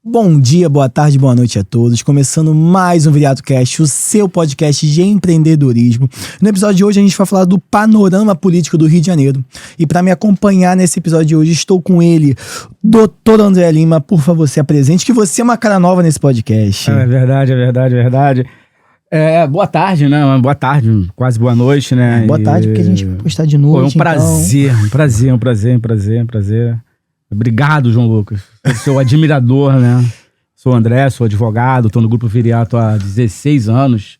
Bom dia, boa tarde, boa noite a todos. Começando mais um Viriato Cast, o seu podcast de empreendedorismo. No episódio de hoje a gente vai falar do panorama político do Rio de Janeiro. E para me acompanhar nesse episódio de hoje, estou com ele, Dr. André Lima. Por favor, se apresente, que você é uma cara nova nesse podcast. É verdade. Boa tarde, né? Boa tarde, quase boa noite, né? Boa tarde, porque a gente vai postar de noite. Pô, é um prazer. Obrigado, João Lucas. Eu sou admirador, né? Sou André, sou advogado, tô no Grupo Viriato há 16 anos.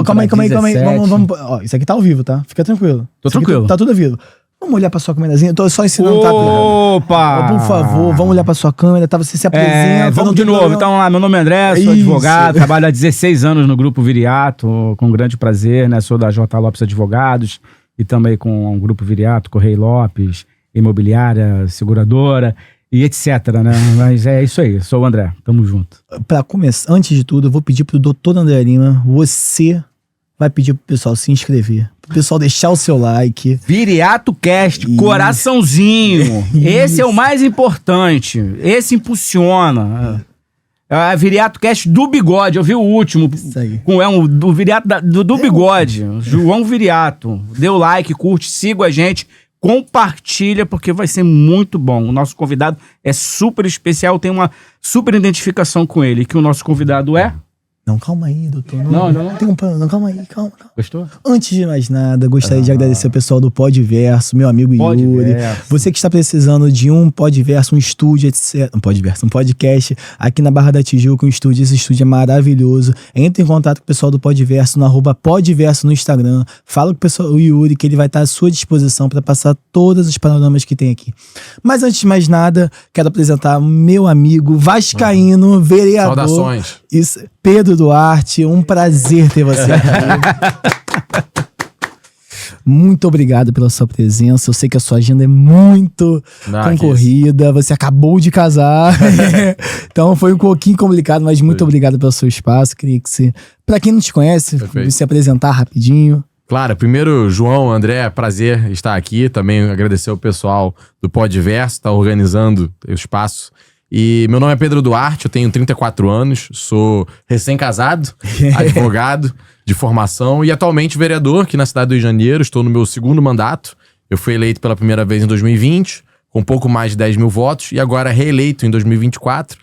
Calma aí. Vamos, ó, isso aqui tá ao vivo, tá? Fica tranquilo. Tô tranquilo. Tá tudo ao vivo. Vamos olhar pra sua câmerazinha? Eu tô só ensinando, tá? Opa! Por favor, vamos olhar pra sua câmera, tá? Você se apresenta. Vamos de novo. Então, lá, meu nome é André, sou advogado, trabalho há 16 anos no Grupo Viriato, com grande prazer, né? Sou da J. Lopes Advogados e também com o Grupo Viriato, Correia Lopes, imobiliária, seguradora e etc, né? Mas é isso aí, sou o André, tamo junto. Pra começar, antes de tudo, eu vou pedir pro Dr. André Lima, você vai pedir pro pessoal se inscrever, pro pessoal deixar o seu like. Viriato Cast, coraçãozinho. Esse é o mais importante, esse impulsiona. É Viriato Cast do Bigode, eu vi o último. Isso aí. Do Viriato do Bigode, João Viriato. Dê o like, curte, siga a gente. Compartilha, porque vai ser muito bom. O nosso convidado é super especial, tem uma super identificação com ele, que o nosso convidado é... Não, calma aí, doutor. Não. Tem um plano, calma aí. Gostou? Antes de mais nada, gostaria de agradecer o pessoal do Podverso, meu amigo Yuri. Você que está precisando de um Podverso, um estúdio, etc. Um podcast aqui na Barra da Tijuca, um estúdio. Esse estúdio é maravilhoso. Entre em contato com o pessoal do Podverso, no @Podverso no Instagram. Fala com o pessoal, o Yuri, que ele vai estar à sua disposição para passar todos os panoramas que tem aqui. Mas antes de mais nada, quero apresentar meu amigo vascaíno, vereador. Saudações. Isso, Pedro Duarte, um prazer ter você aqui. Muito obrigado pela sua presença. Eu sei que a sua agenda é muito concorrida. Você acabou de casar. Então foi um pouquinho complicado, mas muito obrigado pelo seu espaço. Queria que você, pra quem não te conhece, se apresentar rapidinho. Claro, primeiro, João, André, prazer estar aqui. Também agradecer ao pessoal do Podverso, tá organizando o espaço. E meu nome é Pedro Duarte, eu tenho 34 anos, sou recém-casado, advogado de formação e atualmente vereador aqui na cidade do Rio de Janeiro. Estou no meu segundo mandato. Eu fui eleito pela primeira vez em 2020, com pouco mais de 10 mil votos, e agora reeleito em 2024,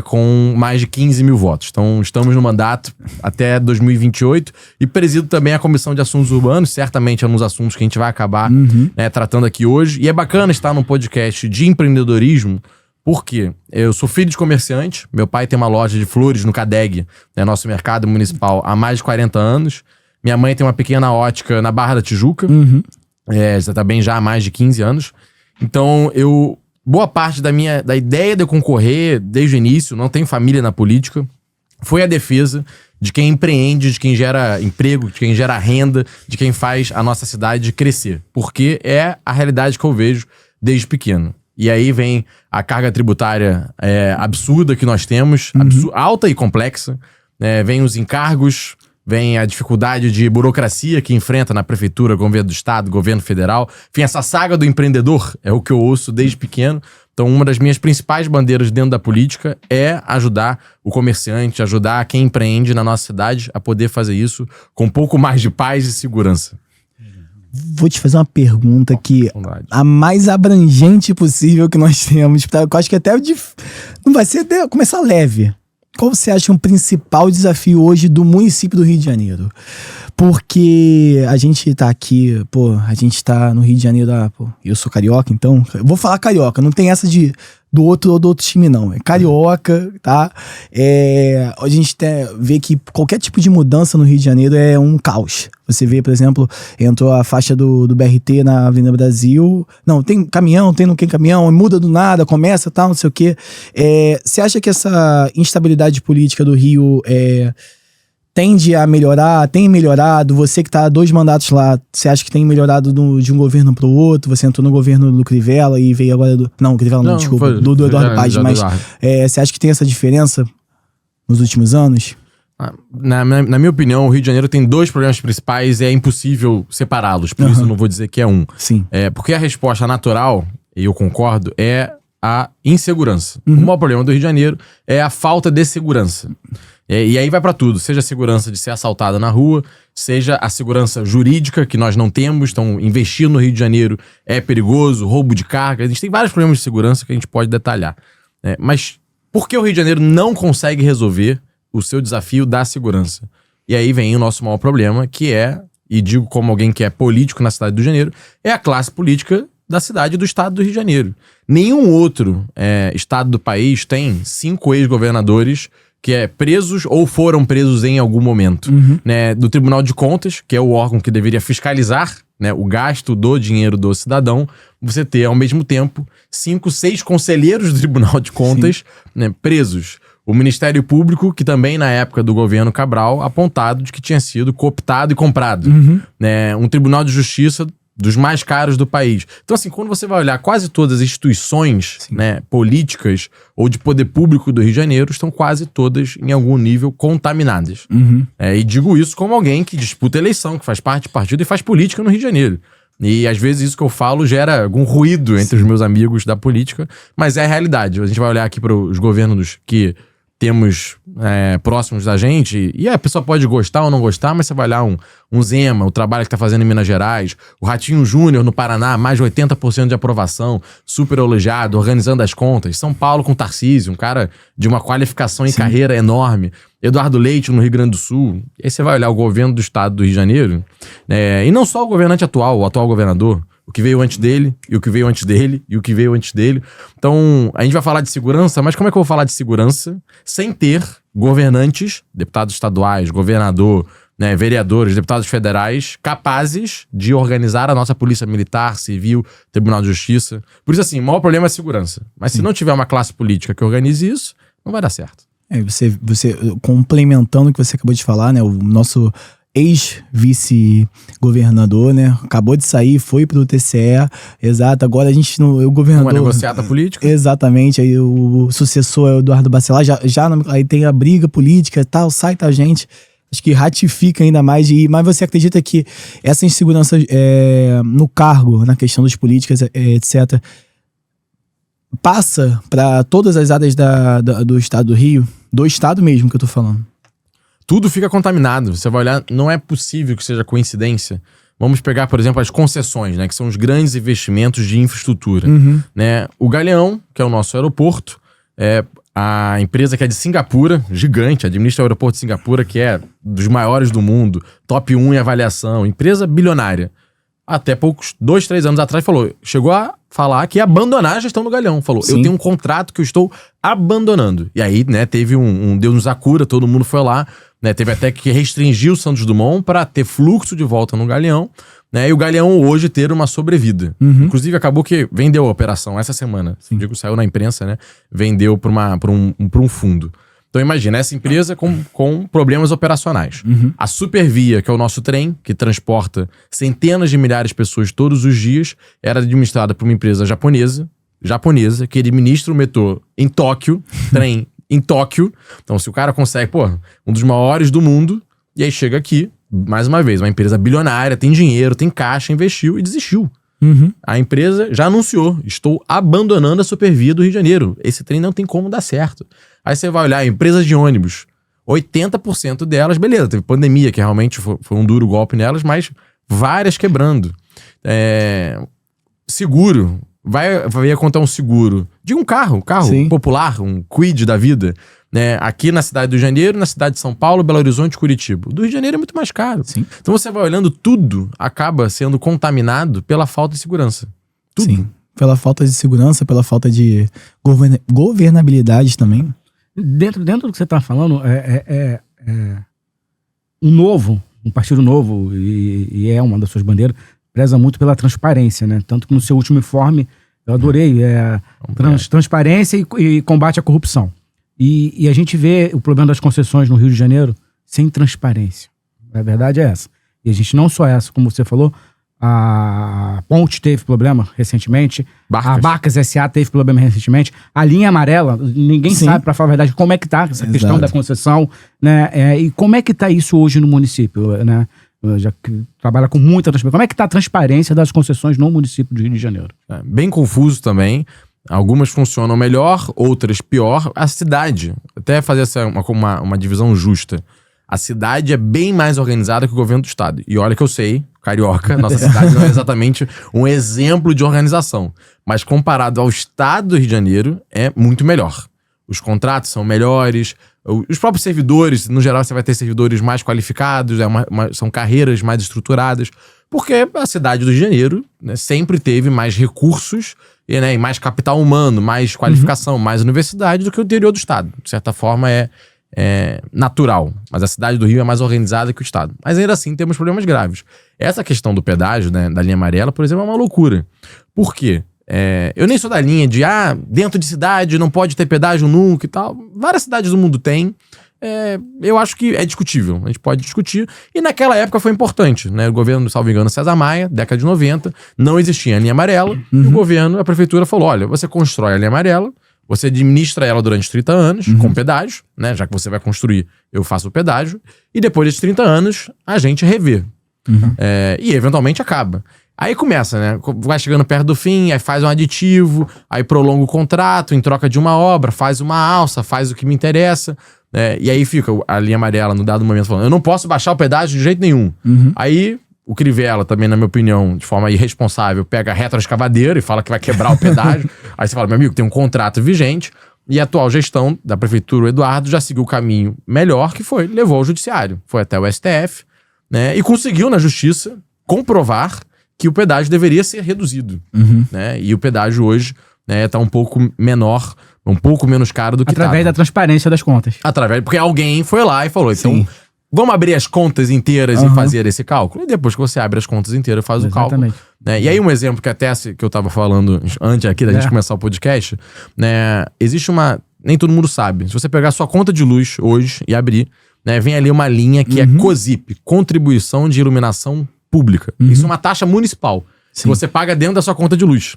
com mais de 15 mil votos. Então estamos no mandato até 2028 e presido também a Comissão de Assuntos Urbanos, certamente é um dos assuntos que a gente vai acabar tratando aqui hoje. E é bacana estar num podcast de empreendedorismo, porque eu sou filho de comerciante, meu pai tem uma loja de flores no CADEG, nosso mercado municipal, há mais de 40 anos. Minha mãe tem uma pequena ótica na Barra da Tijuca, também já há mais de 15 anos. Então, boa parte da ideia de eu concorrer desde o início, não tenho família na política, foi a defesa de quem empreende, de quem gera emprego, de quem gera renda, de quem faz a nossa cidade crescer. Porque é a realidade que eu vejo desde pequeno. E aí vem a carga tributária absurda que nós temos, alta e complexa. Vem os encargos, vem a dificuldade de burocracia que enfrenta na prefeitura, governo do estado, governo federal. Vem essa saga do empreendedor, é o que eu ouço desde pequeno. Então uma das minhas principais bandeiras dentro da política é ajudar o comerciante, ajudar quem empreende na nossa cidade a poder fazer isso com um pouco mais de paz e segurança. Vou te fazer uma pergunta que a mais abrangente possível que nós temos. Eu acho que até não vai ser até começar leve. Qual você acha um principal desafio hoje do município do Rio de Janeiro? Porque a gente tá aqui, a gente tá no Rio de Janeiro, eu sou carioca, então eu vou falar carioca, não tem essa do outro time não, é carioca, tá? A gente vê que qualquer tipo de mudança no Rio de Janeiro é um caos. Você vê, por exemplo, entrou a faixa do BRT na Avenida Brasil, não tem caminhão, não tem caminhão, muda do nada, começa tal, não sei o quê. Você acha que essa instabilidade política do Rio tende a melhorar, tem melhorado? Você que tá há 2 mandatos lá, você acha que tem melhorado de um governo pro outro? Você entrou no governo do Crivella e veio agora do... Não, Crivella não, desculpa, do Eduardo Paes, mas você acha que tem essa diferença nos últimos anos? Na minha opinião, o Rio de Janeiro tem 2 problemas principais e é impossível separá-los, por isso eu não vou dizer que é um. Sim. Porque a resposta natural, e eu concordo, é a insegurança. O maior problema do Rio de Janeiro é a falta de segurança. E aí vai pra tudo, seja a segurança de ser assaltada na rua, seja a segurança jurídica que nós não temos. Então, investir no Rio de Janeiro é perigoso, roubo de carga. A gente tem vários problemas de segurança que a gente pode detalhar. Mas por que o Rio de Janeiro não consegue resolver o seu desafio da segurança? E aí vem o nosso maior problema, que é, e digo como alguém que é político na cidade do Rio de Janeiro, é a classe política da cidade e do estado do Rio de Janeiro. Nenhum outro estado do país tem 5 ex-governadores que presos ou foram presos em algum momento. Né, do Tribunal de Contas, que é o órgão que deveria fiscalizar, né, o gasto do dinheiro do cidadão, você ter, ao mesmo tempo, 5, 6 conselheiros do Tribunal de Contas, né, presos. O Ministério Público, que também na época do governo Cabral, apontado de que tinha sido cooptado e comprado. Né, um Tribunal de Justiça dos mais caros do país. Então, assim, quando você vai olhar, quase todas as instituições, né, políticas ou de poder público do Rio de Janeiro estão quase todas, em algum nível, contaminadas. E digo isso como alguém que disputa eleição, que faz parte de partido e faz política no Rio de Janeiro. E, às vezes, isso que eu falo gera algum ruído entre os meus amigos da política, mas é a realidade. A gente vai olhar aqui para os governos que temos próximos da gente, e a pessoa pode gostar ou não gostar, mas você vai olhar um Zema, o trabalho que tá fazendo em Minas Gerais, o Ratinho Júnior no Paraná, mais de 80% de aprovação, super elogiado, organizando as contas. São Paulo com Tarcísio, um cara de uma qualificação em carreira enorme. Eduardo Leite no Rio Grande do Sul. E aí você vai olhar o governo do estado do Rio de Janeiro, e não só o governante atual, o atual governador, o que veio antes dele, e o que veio antes dele, e o que veio antes dele. Então, a gente vai falar de segurança, mas como é que eu vou falar de segurança sem ter governantes, deputados estaduais, governador, né, vereadores, deputados federais, capazes de organizar a nossa polícia militar, civil, Tribunal de Justiça? Por isso, assim, o maior problema é a segurança. Mas se não tiver uma classe política que organize isso, não vai dar certo. Você complementando o que você acabou de falar, né, o nosso ex-vice-governador, né? Acabou de sair, foi pro TCE, exato. Agora a gente não. O governador. Uma negociata política. Exatamente. Aí o sucessor é o Eduardo Bacelar, aí tem a briga política e tal, sai a gente. Acho que ratifica ainda mais. Mas você acredita que essa insegurança no cargo, na questão dos políticos, etc., passa para todas as áreas do estado do Rio? Do estado mesmo que eu tô falando. Tudo fica contaminado. Você vai olhar, não é possível que seja coincidência. Vamos pegar, por exemplo, as concessões, né, que são os grandes investimentos de infraestrutura. Né? O Galeão, que é o nosso aeroporto, é a empresa que é de Singapura, gigante, administra o aeroporto de Singapura, que é dos maiores do mundo, top 1 em avaliação, empresa bilionária. Até 2, 3 anos atrás chegou a falar que ia abandonar a gestão do Galeão. Falou, eu tenho um contrato que eu estou abandonando. E aí, né, teve um Deus nos acura, todo mundo foi lá, né, teve até que restringir o Santos Dumont para ter fluxo de volta no Galeão, né, e o Galeão hoje ter uma sobrevida. Inclusive, acabou que vendeu a operação essa semana. Digo, saiu na imprensa, né, vendeu para um fundo. Então imagina, essa empresa com problemas operacionais. A Supervia, que é o nosso trem, que transporta centenas de milhares de pessoas todos os dias, era administrada por uma empresa japonesa, que administra o metrô em Tóquio, trem em Tóquio. Então se o cara consegue, um dos maiores do mundo, e aí chega aqui, mais uma vez, uma empresa bilionária, tem dinheiro, tem caixa, investiu e desistiu. A empresa já anunciou, estou abandonando a Supervia do Rio de Janeiro. Esse trem não tem como dar certo. Aí você vai olhar empresas de ônibus, 80% delas, beleza, teve pandemia, que realmente foi um duro golpe nelas, mas várias quebrando. Seguro, vai contar um seguro de um carro popular, um Kwid da vida, né? Aqui na cidade do Rio de Janeiro, na cidade de São Paulo, Belo Horizonte e Curitiba. O do Rio de Janeiro é muito mais caro. Então você vai olhando, tudo acaba sendo contaminado pela falta de segurança. Tudo. Sim, pela falta de segurança, pela falta de governabilidade também. Dentro do que você está falando, um partido novo, e é uma das suas bandeiras, preza muito pela transparência, né? Tanto que no seu último informe, eu adorei, transparência e combate à corrupção. E a gente vê o problema das concessões no Rio de Janeiro sem transparência. A verdade é essa. E a gente não só essa, como você falou, a Ponte teve problema recentemente, a Barcas S.A. teve problema recentemente, a linha amarela, ninguém sabe, pra falar a verdade, como é que tá essa questão da concessão, né? E como é que tá isso hoje no município, né? Já que trabalha com muita transparência. Como é que tá a transparência das concessões no município do Rio de Janeiro? Bem confuso também. Algumas funcionam melhor, outras pior. A cidade, até fazer uma divisão justa, a cidade é bem mais organizada que o governo do estado. E olha que eu sei, carioca, nossa cidade não é exatamente um exemplo de organização. Mas comparado ao estado do Rio de Janeiro, é muito melhor. Os contratos são melhores, os próprios servidores, no geral você vai ter servidores mais qualificados, são carreiras mais estruturadas, porque a cidade do Rio de Janeiro, né, sempre teve mais recursos e mais capital humano, mais qualificação, mais universidade do que o interior do estado. De certa forma é natural, mas a cidade do Rio é mais organizada que o estado. Mas ainda assim temos problemas graves. Essa questão do pedágio, né, da linha amarela, por exemplo, é uma loucura. Por quê? Eu nem sou da linha de, dentro de cidade não pode ter pedágio nunca e tal. Várias cidades do mundo têm. Eu acho que é discutível. A gente pode discutir. E naquela época foi importante, né? O governo, salvo engano, César Maia, década de 90, não existia a linha amarela. E o governo, a prefeitura falou, olha, você constrói a linha amarela, você administra ela durante 30 anos, com pedágio, né? Já que você vai construir, eu faço o pedágio. E depois desses 30 anos, a gente revê. E eventualmente acaba. Aí começa, né? Vai chegando perto do fim, aí faz um aditivo, aí prolonga o contrato em troca de uma obra, faz uma alça, faz o que me interessa. E aí fica a linha amarela no dado momento falando, eu não posso baixar o pedágio de jeito nenhum. Aí o Crivella também, na minha opinião, de forma irresponsável, pega a retroescavadeira e fala que vai quebrar o pedágio. Aí você fala, meu amigo, tem um contrato vigente. E a atual gestão da prefeitura, o Eduardo, já seguiu o caminho melhor, que levou ao judiciário. Foi até o STF, né? E conseguiu na justiça comprovar que o pedágio deveria ser reduzido. Né? E o pedágio hoje tá um pouco menor, um pouco menos caro do que através da transparência das contas. Porque alguém foi lá e falou, então, vamos abrir as contas inteiras e fazer esse cálculo. E depois que você abre as contas inteiras, faz o cálculo. Né? E aí um exemplo que até que eu tava falando antes aqui da gente começar o podcast, né? Existe nem todo mundo sabe. Se você pegar a sua conta de luz hoje e abrir, né, vem ali uma linha que é COSIP, Contribuição de Iluminação Pública. Isso é uma taxa municipal que você paga dentro da sua conta de luz.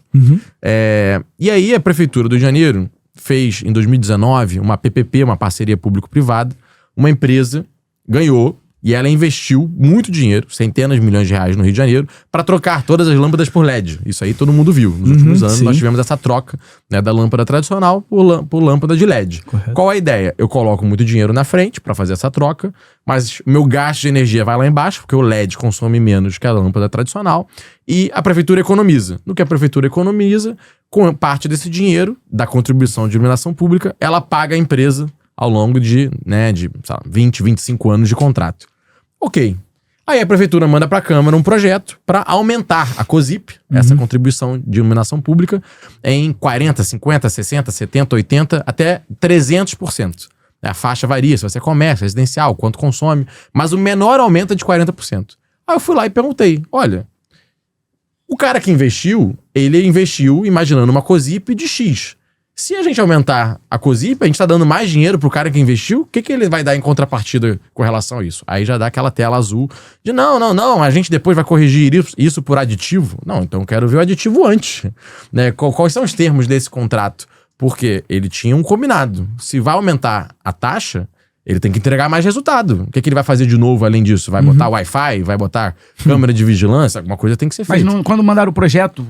E aí a Prefeitura do Rio de Janeiro fez, em 2019, uma PPP, uma parceria público-privada. Uma empresa ganhou e ela investiu muito dinheiro, centenas de milhões de reais no Rio de Janeiro, para trocar todas as lâmpadas por LED. Isso aí todo mundo viu. Nos últimos anos nós tivemos essa troca, né, da lâmpada tradicional por lâmpada de LED. Correto. Qual a ideia? Eu coloco muito dinheiro na frente para fazer essa troca, mas meu gasto de energia vai lá embaixo, porque o LED consome menos que a lâmpada tradicional, e a prefeitura economiza. No que a prefeitura economiza, com parte desse dinheiro, da contribuição de iluminação pública, ela paga a empresa ao longo de 20, 25 anos de contrato. Ok. Aí a prefeitura manda para a Câmara um projeto para aumentar a COSIP, essa contribuição de iluminação pública, em 40%, 50%, 60%, 70%, 80%, até 300%. A faixa varia, se você é comércio, residencial, quanto consome, mas o menor aumenta de 40%. Aí eu fui lá e perguntei, olha, o cara que investiu, ele investiu imaginando uma COSIP de X. Se a gente aumentar a COSIP, a gente tá dando mais dinheiro pro cara que investiu, o que ele vai dar em contrapartida com relação a isso? Aí já dá aquela tela azul de não, a gente depois vai corrigir isso por aditivo. Não, então eu quero ver o aditivo antes. Né? Quais são os termos desse contrato? Porque ele tinha um combinado. Se vai aumentar a taxa, ele tem que entregar mais resultado. O que ele vai fazer de novo além disso? Vai botar Wi-Fi? Vai botar câmera de vigilância? Alguma coisa tem que ser feita. Mas quando mandaram o projeto,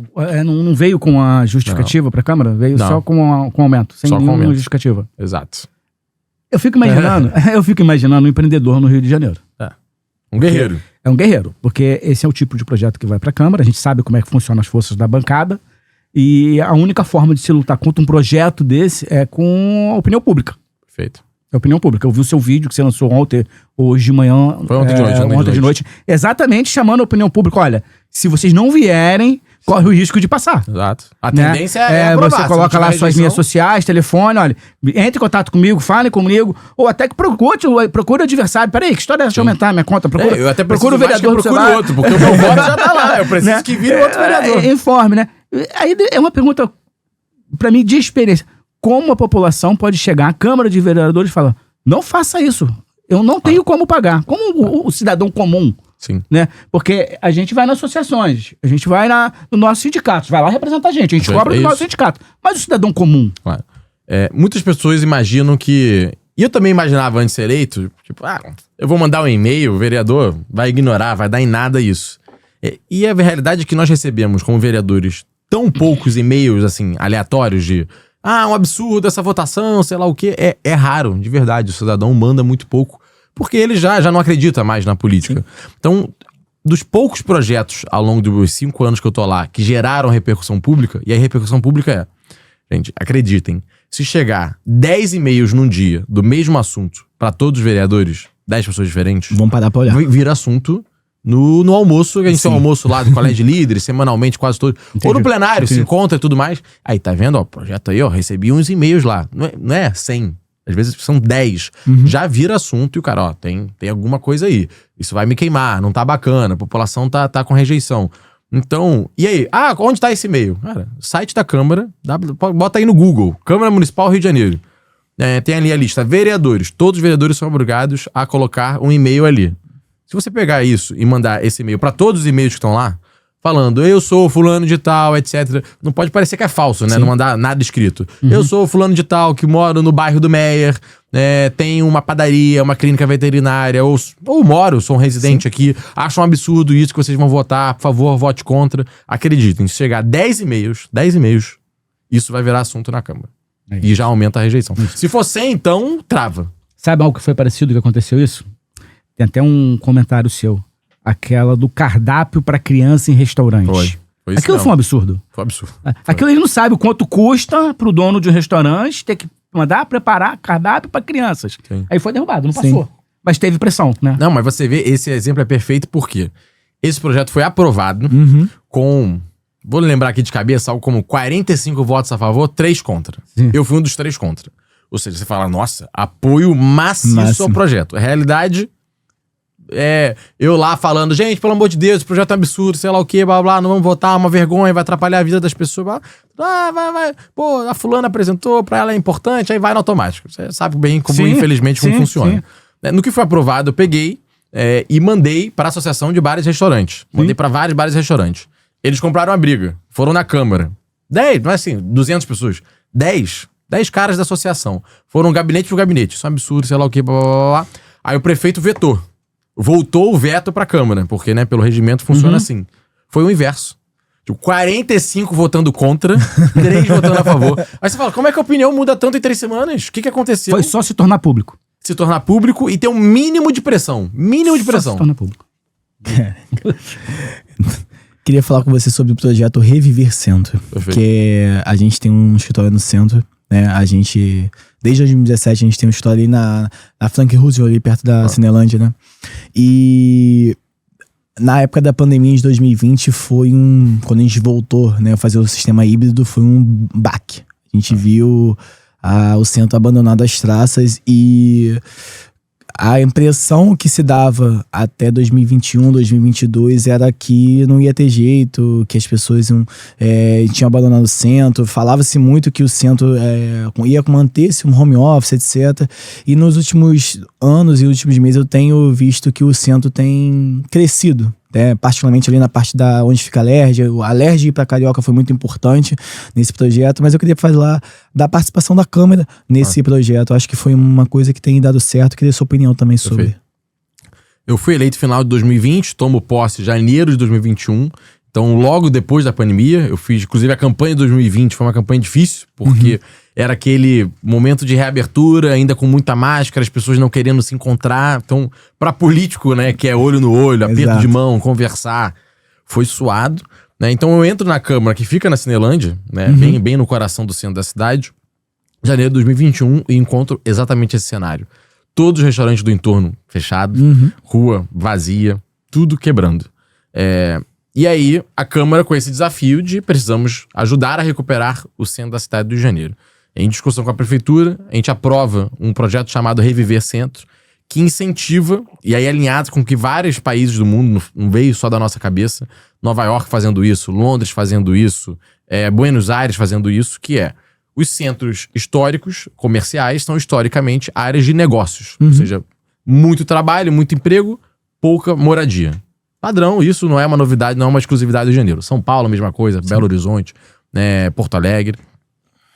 não veio com a justificativa para a Câmara? Veio só com aumento, sem nenhuma justificativa. Exato. Eu fico imaginando um empreendedor no Rio de Janeiro. Um guerreiro. É um guerreiro, porque esse é o tipo de projeto que vai para a Câmara. A gente sabe como é que funcionam as forças da bancada. E a única forma de se lutar contra um projeto desse é com a opinião pública. Perfeito. É opinião pública. Eu vi o seu vídeo que você lançou hoje de manhã. Foi ontem de noite. Ontem de noite. Exatamente chamando a opinião pública. Olha, se vocês não vierem, corre o risco de passar. Exato. A tendência é aprovar. Você coloca lá suas linhas sociais, telefone, olha, entre em contato comigo, fale comigo, ou até que procure o adversário. Peraí, que história é essa de aumentar a minha conta? Eu até procura o vereador do seu lado. Outro, porque o meu voto já tá lá. Eu preciso que vire outro vereador. Informe, né? Aí é uma pergunta, pra mim, de experiência. Como a população pode chegar à Câmara de Vereadores e falar, não faça isso, eu não tenho como pagar. Como o cidadão comum. Sim. Né? Porque a gente vai nas associações, a gente vai no nosso sindicato, vai lá representar a gente cobra do nosso sindicato. Mas o cidadão comum... Claro. Muitas pessoas imaginam que... E eu também imaginava antes de ser eleito, tipo, eu vou mandar um e-mail, o vereador vai ignorar, vai dar em nada isso. E a realidade é que nós recebemos como vereadores tão poucos e-mails, assim, aleatórios de um absurdo essa votação, sei lá o quê. É raro, de verdade. O cidadão manda muito pouco, porque ele já não acredita mais na política. Sim. Então, dos poucos projetos ao longo dos 5 anos que eu tô lá, que geraram repercussão pública, e a repercussão pública gente, acreditem, se chegar 10 e-mails num dia do mesmo assunto para todos os vereadores, 10 pessoas diferentes, vão parar pra olhar. Vira assunto no almoço, a gente tem um almoço lá do Colégio de Líderes, semanalmente, quase todo. Entendi. Ou no plenário, se encontra e tudo mais. Aí, tá vendo, ó, projeto aí, ó, recebi uns e-mails lá. Não é 100, às vezes são 10. Já vira assunto e o cara, ó, tem alguma coisa aí. Isso vai me queimar, não tá bacana, a população tá com rejeição. Então, e aí? Onde tá esse e-mail? Cara, site da Câmara, bota aí no Google, Câmara Municipal Rio de Janeiro. Tem ali a lista, vereadores. Todos os vereadores são obrigados a colocar um e-mail ali. Se você pegar isso e mandar esse e-mail para todos os e-mails que estão lá, falando, eu sou fulano de tal, etc. Não pode parecer que é falso, né? Sim. Não mandar nada escrito. Eu sou fulano de tal, que moro no bairro do Meier, tenho uma padaria, uma clínica veterinária, ou moro, sou um residente aqui, acho um absurdo isso que vocês vão votar, por favor, vote contra. Acreditem, se chegar 10 e-mails, isso vai virar assunto na Câmara. E já aumenta a rejeição. Se for 100, então, trava. Sabe algo que foi parecido que aconteceu isso? Tem até um comentário seu. Aquela do cardápio para criança em restaurante. Foi aquilo foi um absurdo. Foi absurdo. Aquilo ele não sabe o quanto custa pro dono de um restaurante ter que mandar preparar cardápio para crianças. Sim. Aí foi derrubado, não passou. Sim. Mas teve pressão, né? Não, mas você vê, esse exemplo é perfeito porque esse projeto foi aprovado com, vou lembrar aqui de cabeça, algo como 45 votos a favor, 3 contra. Sim. Eu fui um dos 3 contra. Ou seja, você fala, nossa, apoio maciço ao projeto. A realidade... eu lá falando, gente, pelo amor de Deus, esse projeto é um absurdo, sei lá o que, blá, blá, não vamos votar, uma vergonha, vai atrapalhar a vida das pessoas. Vai. Pô, a fulana apresentou, pra ela é importante, aí vai no automático. Você sabe bem como, infelizmente, como funciona. Sim. No que foi aprovado, eu peguei e mandei pra Associação de Bares e Restaurantes. Mandei pra vários bares e restaurantes. Eles compraram a briga, foram na Câmara. 10, não é assim, 200 pessoas. 10 caras da associação. Foram gabinete por gabinete. Isso é um absurdo, sei lá o que, blá, blá, blá. Aí o prefeito vetou. Voltou o veto pra Câmara, porque, né, pelo regimento funciona assim. Foi o inverso. 45 votando contra, 3 votando a favor. Aí você fala, como é que a opinião muda tanto em 3 semanas? O que aconteceu? Foi só se tornar público. Se tornar público e ter um mínimo de pressão. Só se tornar público. Queria falar com você sobre o projeto Reviver Centro. Perfeito. Que a gente tem um escritório no centro, né? Desde 2017 a gente tem um escritório ali na Frank Roosevelt, ali perto da Cinelândia, né? E na época da pandemia de 2020 quando a gente voltou, né, a fazer o sistema híbrido, foi um baque. A gente viu o centro abandonado às traças e a impressão que se dava até 2021, 2022 era que não ia ter jeito, que as pessoas tinham abandonado o centro. Falava-se muito que o centro ia manter-se um home office, etc. E nos últimos anos e últimos meses eu tenho visto que o centro tem crescido. Particularmente ali na parte onde fica a Alerj. A Alerj ir para Carioca foi muito importante nesse projeto, mas eu queria falar da participação da Câmara nesse projeto. Acho que foi uma coisa que tem dado certo. Queria sua opinião também sobre. Eu fui eleito final de 2020, tomo posse em janeiro de 2021. Então, logo depois da pandemia, eu fiz, inclusive, a campanha de 2020 foi uma campanha difícil, porque era aquele momento de reabertura, ainda com muita máscara, as pessoas não querendo se encontrar. Então, para político, né, que é olho no olho, aperto de mão, conversar, foi suado, né? Então, eu entro na Câmara, que fica na Cinelândia, né, bem no coração do centro da cidade, em janeiro de 2021, e encontro exatamente esse cenário. Todos os restaurantes do entorno fechados, rua vazia, tudo quebrando. E aí, a Câmara com esse desafio de precisamos ajudar a recuperar o centro da cidade do Rio de Janeiro. Em discussão com a prefeitura, a gente aprova um projeto chamado Reviver Centro, que incentiva, e aí alinhado com que vários países do mundo, não veio só da nossa cabeça, Nova York fazendo isso, Londres fazendo isso, Buenos Aires fazendo isso, que os centros históricos, comerciais, são historicamente áreas de negócios. Ou seja, muito trabalho, muito emprego, pouca moradia. Padrão, isso não é uma novidade, não é uma exclusividade do Rio de Janeiro. São Paulo, a mesma coisa, Belo Horizonte, Porto Alegre.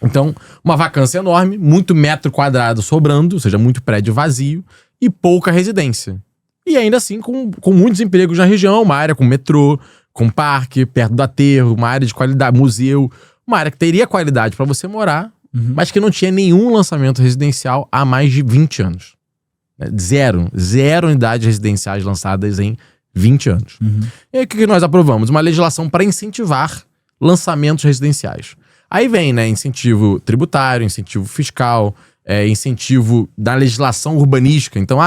Então, uma vacância enorme, muito metro quadrado sobrando, ou seja, muito prédio vazio e pouca residência. E ainda assim, com muitos empregos na região, uma área com metrô, com parque, perto do aterro, uma área de qualidade, museu, uma área que teria qualidade para você morar, mas que não tinha nenhum lançamento residencial há mais de 20 anos. Zero unidades residenciais lançadas em 20 anos. E aí o que nós aprovamos? Uma legislação para incentivar lançamentos residenciais. Aí vem, né, incentivo tributário, incentivo fiscal, incentivo da legislação urbanística. Então,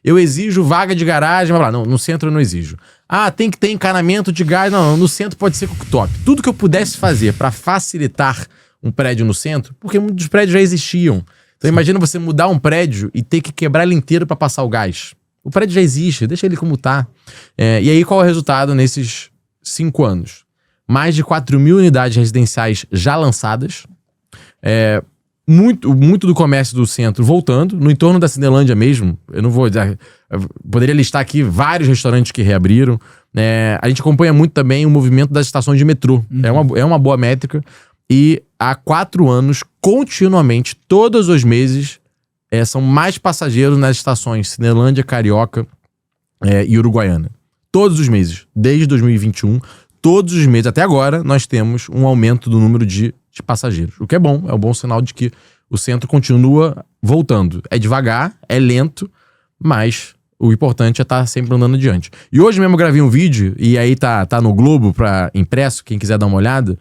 eu exijo vaga de garagem, mas não, no centro eu não exijo. Tem que ter encanamento de gás. Não, no centro pode ser cooktop. Tudo que eu pudesse fazer para facilitar um prédio no centro, porque muitos prédios já existiam. Então imagina você mudar um prédio e ter que quebrar ele inteiro para passar o gás. O prédio já existe, deixa ele como tá. E aí qual é o resultado nesses 5 anos? Mais de 4.000 unidades residenciais já lançadas. Muito do comércio do centro voltando. No entorno da Cinelândia mesmo, eu não vou dizer... Eu poderia listar aqui vários restaurantes que reabriram. A gente acompanha muito também o movimento das estações de metrô. É uma boa métrica. E há 4 anos, continuamente, todos os meses, são mais passageiros nas estações Cinelândia, Carioca e Uruguaiana. Todos os meses, desde 2021, todos os meses, até agora, nós temos um aumento do número de passageiros. O que é bom, é um bom sinal de que o centro continua voltando. É devagar, é lento, mas o importante é estar sempre andando adiante. E hoje mesmo eu gravei um vídeo, e aí tá no Globo, para impresso, quem quiser dar uma olhada.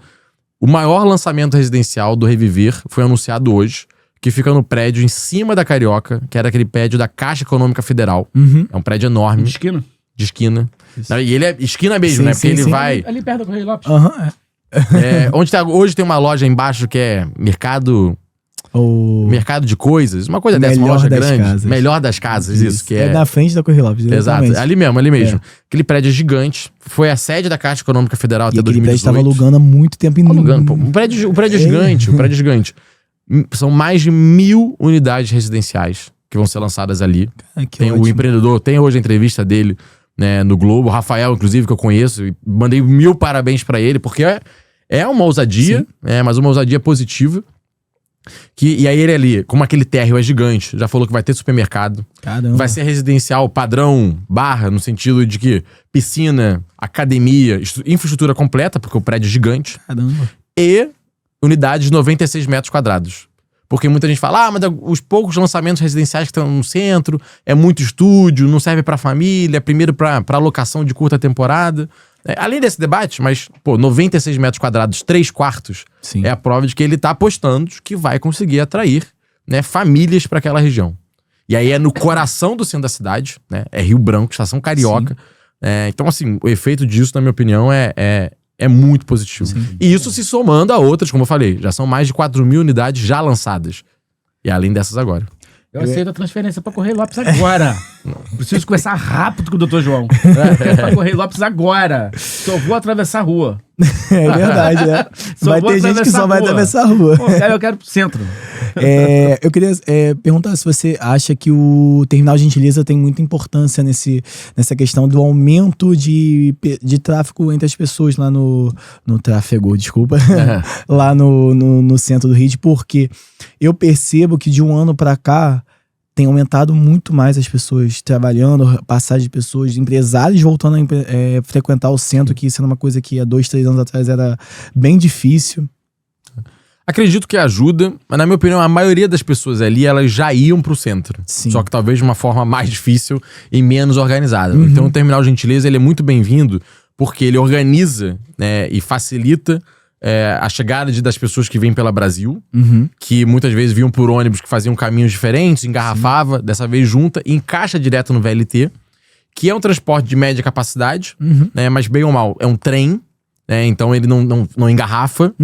O maior lançamento residencial do Reviver foi anunciado hoje, que fica no prédio em cima da Carioca, que era aquele prédio da Caixa Econômica Federal. É um prédio enorme. De esquina. De esquina. E ele é esquina mesmo, né? Porque ele vai... Ali perto do Correio Lopes. Hoje tem uma loja embaixo que é Mercado de Coisas. Uma coisa dessa, uma loja grande. Casas. Melhor das Casas, isso. Que é na frente da Correio Lopes. Exatamente. Exato, ali mesmo. Aquele prédio é gigante. Foi a sede da Caixa Econômica Federal até 2018. Prédio estava alugando há muito tempo. O prédio é gigante. O prédio é gigante. São mais de 1.000 unidades residenciais que vão ser lançadas ali. Tem ótimo. O empreendedor, tem hoje a entrevista dele, né, no Globo. O Rafael, inclusive, que eu conheço. E mandei 1000 parabéns pra ele, porque é uma ousadia, mas uma ousadia positiva. E aí ele ali, como aquele térreo é gigante, já falou que vai ter supermercado. Caramba. Vai ser residencial padrão barra, no sentido de que piscina, academia, infraestrutura completa, porque o prédio é gigante. Caramba. E unidades de 96 metros quadrados. Porque muita gente fala, mas os poucos lançamentos residenciais que estão no centro, é muito estúdio, não serve pra família, primeiro pra alocação de curta temporada. Além desse debate, mas, 96 metros quadrados, 3/4, é a prova de que ele tá apostando que vai conseguir atrair, né, famílias para aquela região. E aí é no coração do centro da cidade, né? É Rio Branco, Estação Carioca. Então, assim, o efeito disso, na minha opinião, é muito positivo. E isso se somando a outras, como eu falei, já são mais de 4.000 unidades já lançadas. E além dessas agora. Eu aceito a transferência pra Correio Lopes agora. Preciso conversar rápido com o Dr. João. Pra Correio Lopes agora. Só vou atravessar a rua. É verdade, né? Vai ter gente que só vai atravessar a rua. Eu quero pro centro. Eu queria perguntar se você acha que o Terminal Gentileza tem muita importância nessa questão do aumento de tráfego entre as pessoas lá no tráfego, desculpa, lá no centro do Rio, porque eu percebo que de um ano pra cá tem aumentado muito mais as pessoas trabalhando, passagem de pessoas, empresários voltando a frequentar o centro, que isso era uma coisa que há 2-3 anos atrás era bem difícil. Acredito que ajuda, mas na minha opinião, a maioria das pessoas ali, elas já iam pro centro. Só que talvez de uma forma mais difícil e menos organizada. Então o Terminal Gentileza, ele é muito bem-vindo, porque ele organiza, né, e facilita a chegada das pessoas que vêm pela Brasil, que muitas vezes vinham por ônibus que faziam caminhos diferentes, engarrafava, dessa vez junta, e encaixa direto no VLT, que é um transporte de média capacidade, né, mas bem ou mal, é um trem, então ele não engarrafa,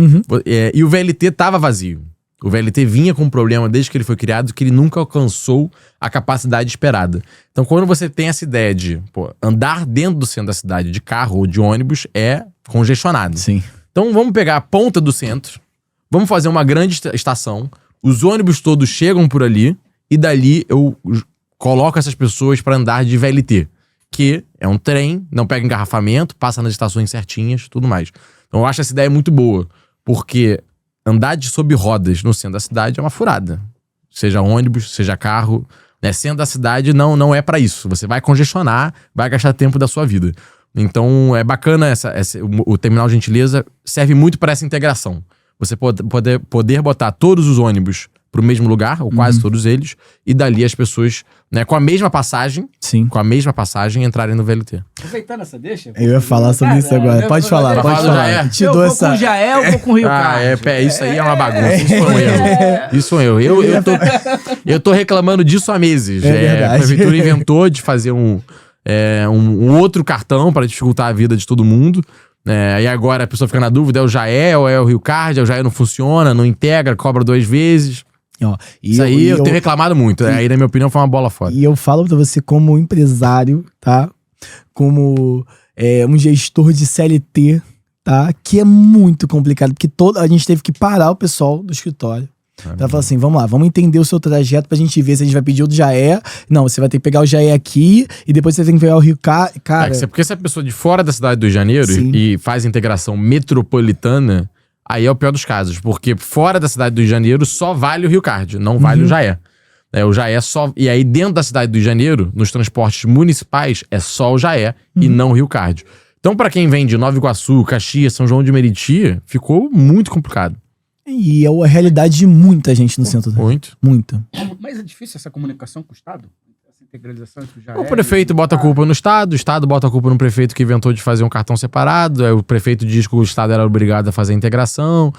e o VLT tava vazio. O VLT vinha com um problema desde que ele foi criado, que ele nunca alcançou a capacidade esperada. Então quando você tem essa ideia de andar dentro do centro da cidade de carro ou de ônibus, é congestionado. Então vamos pegar a ponta do centro, vamos fazer uma grande estação, os ônibus todos chegam por ali, e dali eu coloco essas pessoas para andar de VLT, que é um trem, não pega engarrafamento, passa nas estações certinhas, tudo mais. Então eu acho essa ideia muito boa, porque andar sob rodas no centro da cidade é uma furada. Seja ônibus, seja carro, né? Centro da cidade não é para isso. Você vai congestionar, vai gastar tempo da sua vida. Então é bacana o Terminal Gentileza serve muito para essa integração. Você poder botar todos os ônibus pro mesmo lugar, ou quase todos eles, e dali as pessoas, né, com a mesma passagem, entrarem no VLT. Aproveitando essa deixa... Eu ia falar sobre isso agora. Pode falar. Te dou essa... Eu vou com Jaé, eu vou com o Rio Cardi. Isso aí é uma bagunça. Isso foi um erro. Isso foi um erro. Eu tô reclamando disso há meses. A prefeitura inventou de fazer um outro cartão para dificultar a vida de todo mundo. E agora a pessoa fica na dúvida, é o Jaé ou é o Rio Cardi? O Jaé não funciona, não integra, cobra 2 vezes. Isso aí eu tenho reclamado muito. Aí, na minha opinião, foi uma bola fora. E eu falo pra você como empresário, tá? Como um gestor de CLT, tá? Que é muito complicado, porque a gente teve que parar o pessoal do escritório. Pra falar assim, vamos lá, vamos entender o seu trajeto pra gente ver se a gente vai pedir o do Jaé. Não, você vai ter que pegar o Jaé aqui e depois você tem que pegar o Rio Cardi. Cara... porque se a pessoa de fora da cidade do Rio de Janeiro e faz integração metropolitana, aí é o pior dos casos, porque fora da cidade do Rio de Janeiro só vale o Rio Cardi, não vale o Jaé. O Jaé só... E aí dentro da cidade do Rio de Janeiro, nos transportes municipais, é só o Jaé e não o Rio Cardi. Então pra quem vem de Nova Iguaçu, Caxias, São João de Meriti, ficou muito complicado. E é a realidade de muita gente no centro. Muito. Muita. Mas é difícil essa comunicação com o Estado? Essa integralização entre o Jaé... O prefeito bota a culpa no Estado, o Estado bota a culpa no prefeito que inventou de fazer um cartão separado, o prefeito diz que o Estado era obrigado a fazer a integração.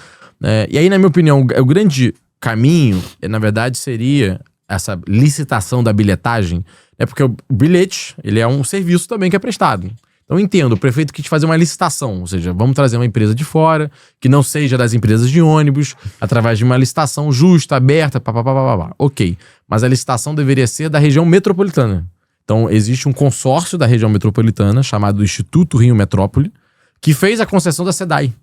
E aí, na minha opinião, o grande caminho, na verdade, seria essa licitação da bilhetagem, porque o bilhete, ele é um serviço também que é prestado. Então eu entendo, o prefeito quis fazer uma licitação, ou seja, vamos trazer uma empresa de fora, que não seja das empresas de ônibus, através de uma licitação justa, aberta, ok. Mas a licitação deveria ser da região metropolitana. Então existe um consórcio da região metropolitana, chamado Instituto Rio Metrópole, que fez a concessão da SEDAI.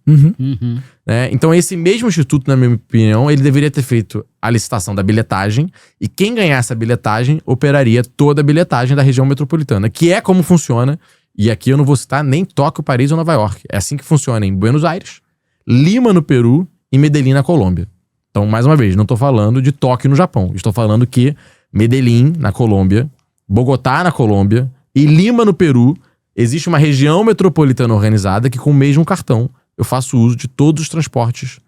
Então esse mesmo instituto, na minha opinião, ele deveria ter feito a licitação da bilhetagem, e quem ganhasse a bilhetagem operaria toda a bilhetagem da região metropolitana, que é como funciona. E aqui eu não vou citar nem Tóquio, Paris ou Nova York. É assim que funciona em Buenos Aires, Lima no Peru e Medellín na Colômbia. Então, mais uma vez, não estou falando de Tóquio no Japão. Estou falando que Medellín na Colômbia, Bogotá na Colômbia e Lima no Peru, existe uma região metropolitana organizada que com o mesmo cartão eu faço uso de todos os transportes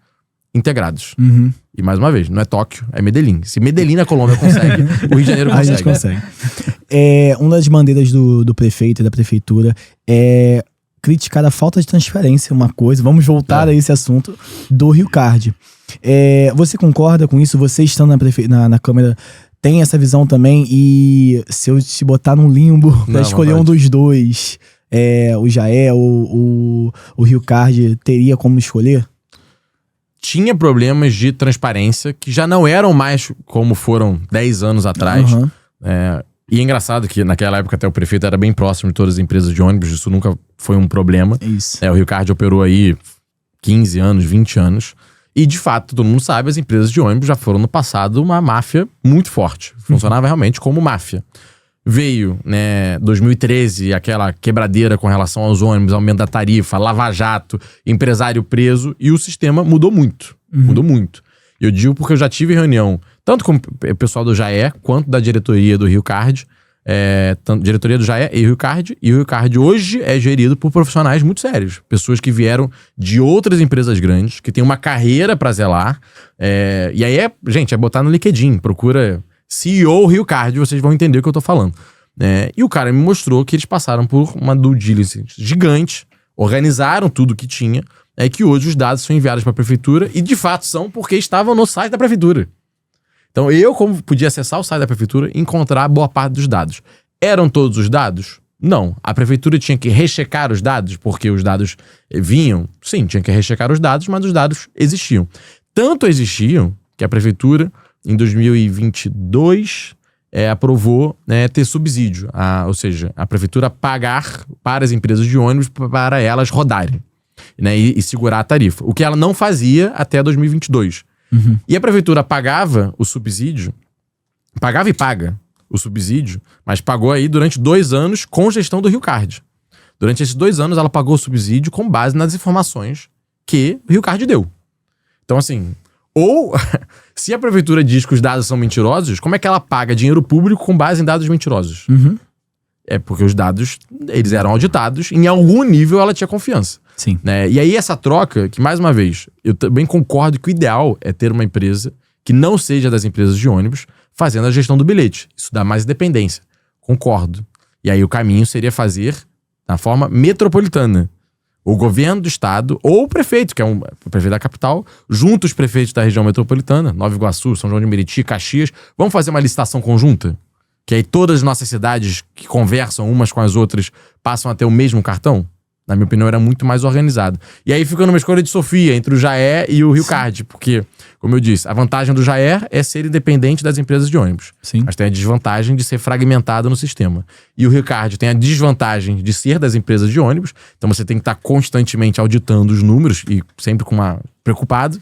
integrados. E mais uma vez, não é Tóquio, é Medellín. Se Medellín na Colômbia consegue, o Rio de Janeiro consegue. A gente consegue. Uma das bandeiras do prefeito e da prefeitura é criticar a falta de transparência, uma coisa. Vamos voltar a esse assunto do Rio Cardi. Você concorda com isso? Você estando na Câmara tem essa visão também? E se eu te botar num limbo pra escolher um dos dois, o Jaé ou o Rio Cardi, teria como escolher? Tinha problemas de transparência que já não eram mais como foram 10 anos atrás. E é engraçado que naquela época até o prefeito era bem próximo de todas as empresas de ônibus, isso nunca foi um problema. Isso. O Rio Cardi operou aí 15 anos, 20 anos. E de fato, todo mundo sabe, as empresas de ônibus já foram no passado uma máfia muito forte. Funcionava realmente como máfia. Veio, 2013, aquela quebradeira com relação aos ônibus, aumento da tarifa, lava-jato, empresário preso, e o sistema mudou muito. Mudou muito. Eu digo porque eu já tive reunião, tanto com o pessoal do Jaé, quanto da diretoria do Rio Cardi, diretoria do Jaé e o Rio Cardi hoje é gerido por profissionais muito sérios. Pessoas que vieram de outras empresas grandes, que têm uma carreira pra zelar. E aí gente, é botar no LinkedIn, procura... CEO Rio Cardi, vocês vão entender o que eu tô falando. E o cara me mostrou que eles passaram por uma due diligence gigante, organizaram tudo que tinha, que hoje os dados são enviados para a prefeitura, e de fato são porque estavam no site da prefeitura. Então eu, como podia acessar o site da prefeitura, encontrar boa parte dos dados. Eram todos os dados? Não. A prefeitura tinha que rechecar os dados, porque os dados vinham? Sim, tinha que rechecar os dados, mas os dados existiam. Tanto existiam que a prefeitura... Em 2022, aprovou ter subsídio. Ou seja, a prefeitura pagar para as empresas de ônibus para elas rodarem, e segurar a tarifa. O que ela não fazia até 2022. E a prefeitura pagava o subsídio, pagava e paga o subsídio, mas pagou aí durante 2 anos com gestão do Rio Cardi. Durante esses 2 anos, ela pagou o subsídio com base nas informações que o Rio Cardi deu. Então, assim... Ou, se a prefeitura diz que os dados são mentirosos, como é que ela paga dinheiro público com base em dados mentirosos? É porque os dados, eles eram auditados, em algum nível ela tinha confiança. Sim. Né? E aí essa troca, que mais uma vez, eu também concordo que o ideal é ter uma empresa que não seja das empresas de ônibus fazendo a gestão do bilhete. Isso dá mais independência. Concordo. E aí o caminho seria fazer na forma metropolitana. O governo do estado ou o prefeito, que é o prefeito da capital, junto os prefeitos da região metropolitana, Nova Iguaçu, São João de Meriti, Caxias, vamos fazer uma licitação conjunta? Que aí todas as nossas cidades que conversam umas com as outras passam a ter o mesmo cartão? Na minha opinião, era muito mais organizado. E aí fica numa escolha de Sofia, entre o Jaé e o Rio Card, porque, como eu disse, a vantagem do Jaé é ser independente das empresas de ônibus. Sim. Mas tem a desvantagem de ser fragmentado no sistema. E o Rio Card tem a desvantagem de ser das empresas de ônibus, então você tem que estar constantemente auditando os números e sempre preocupado.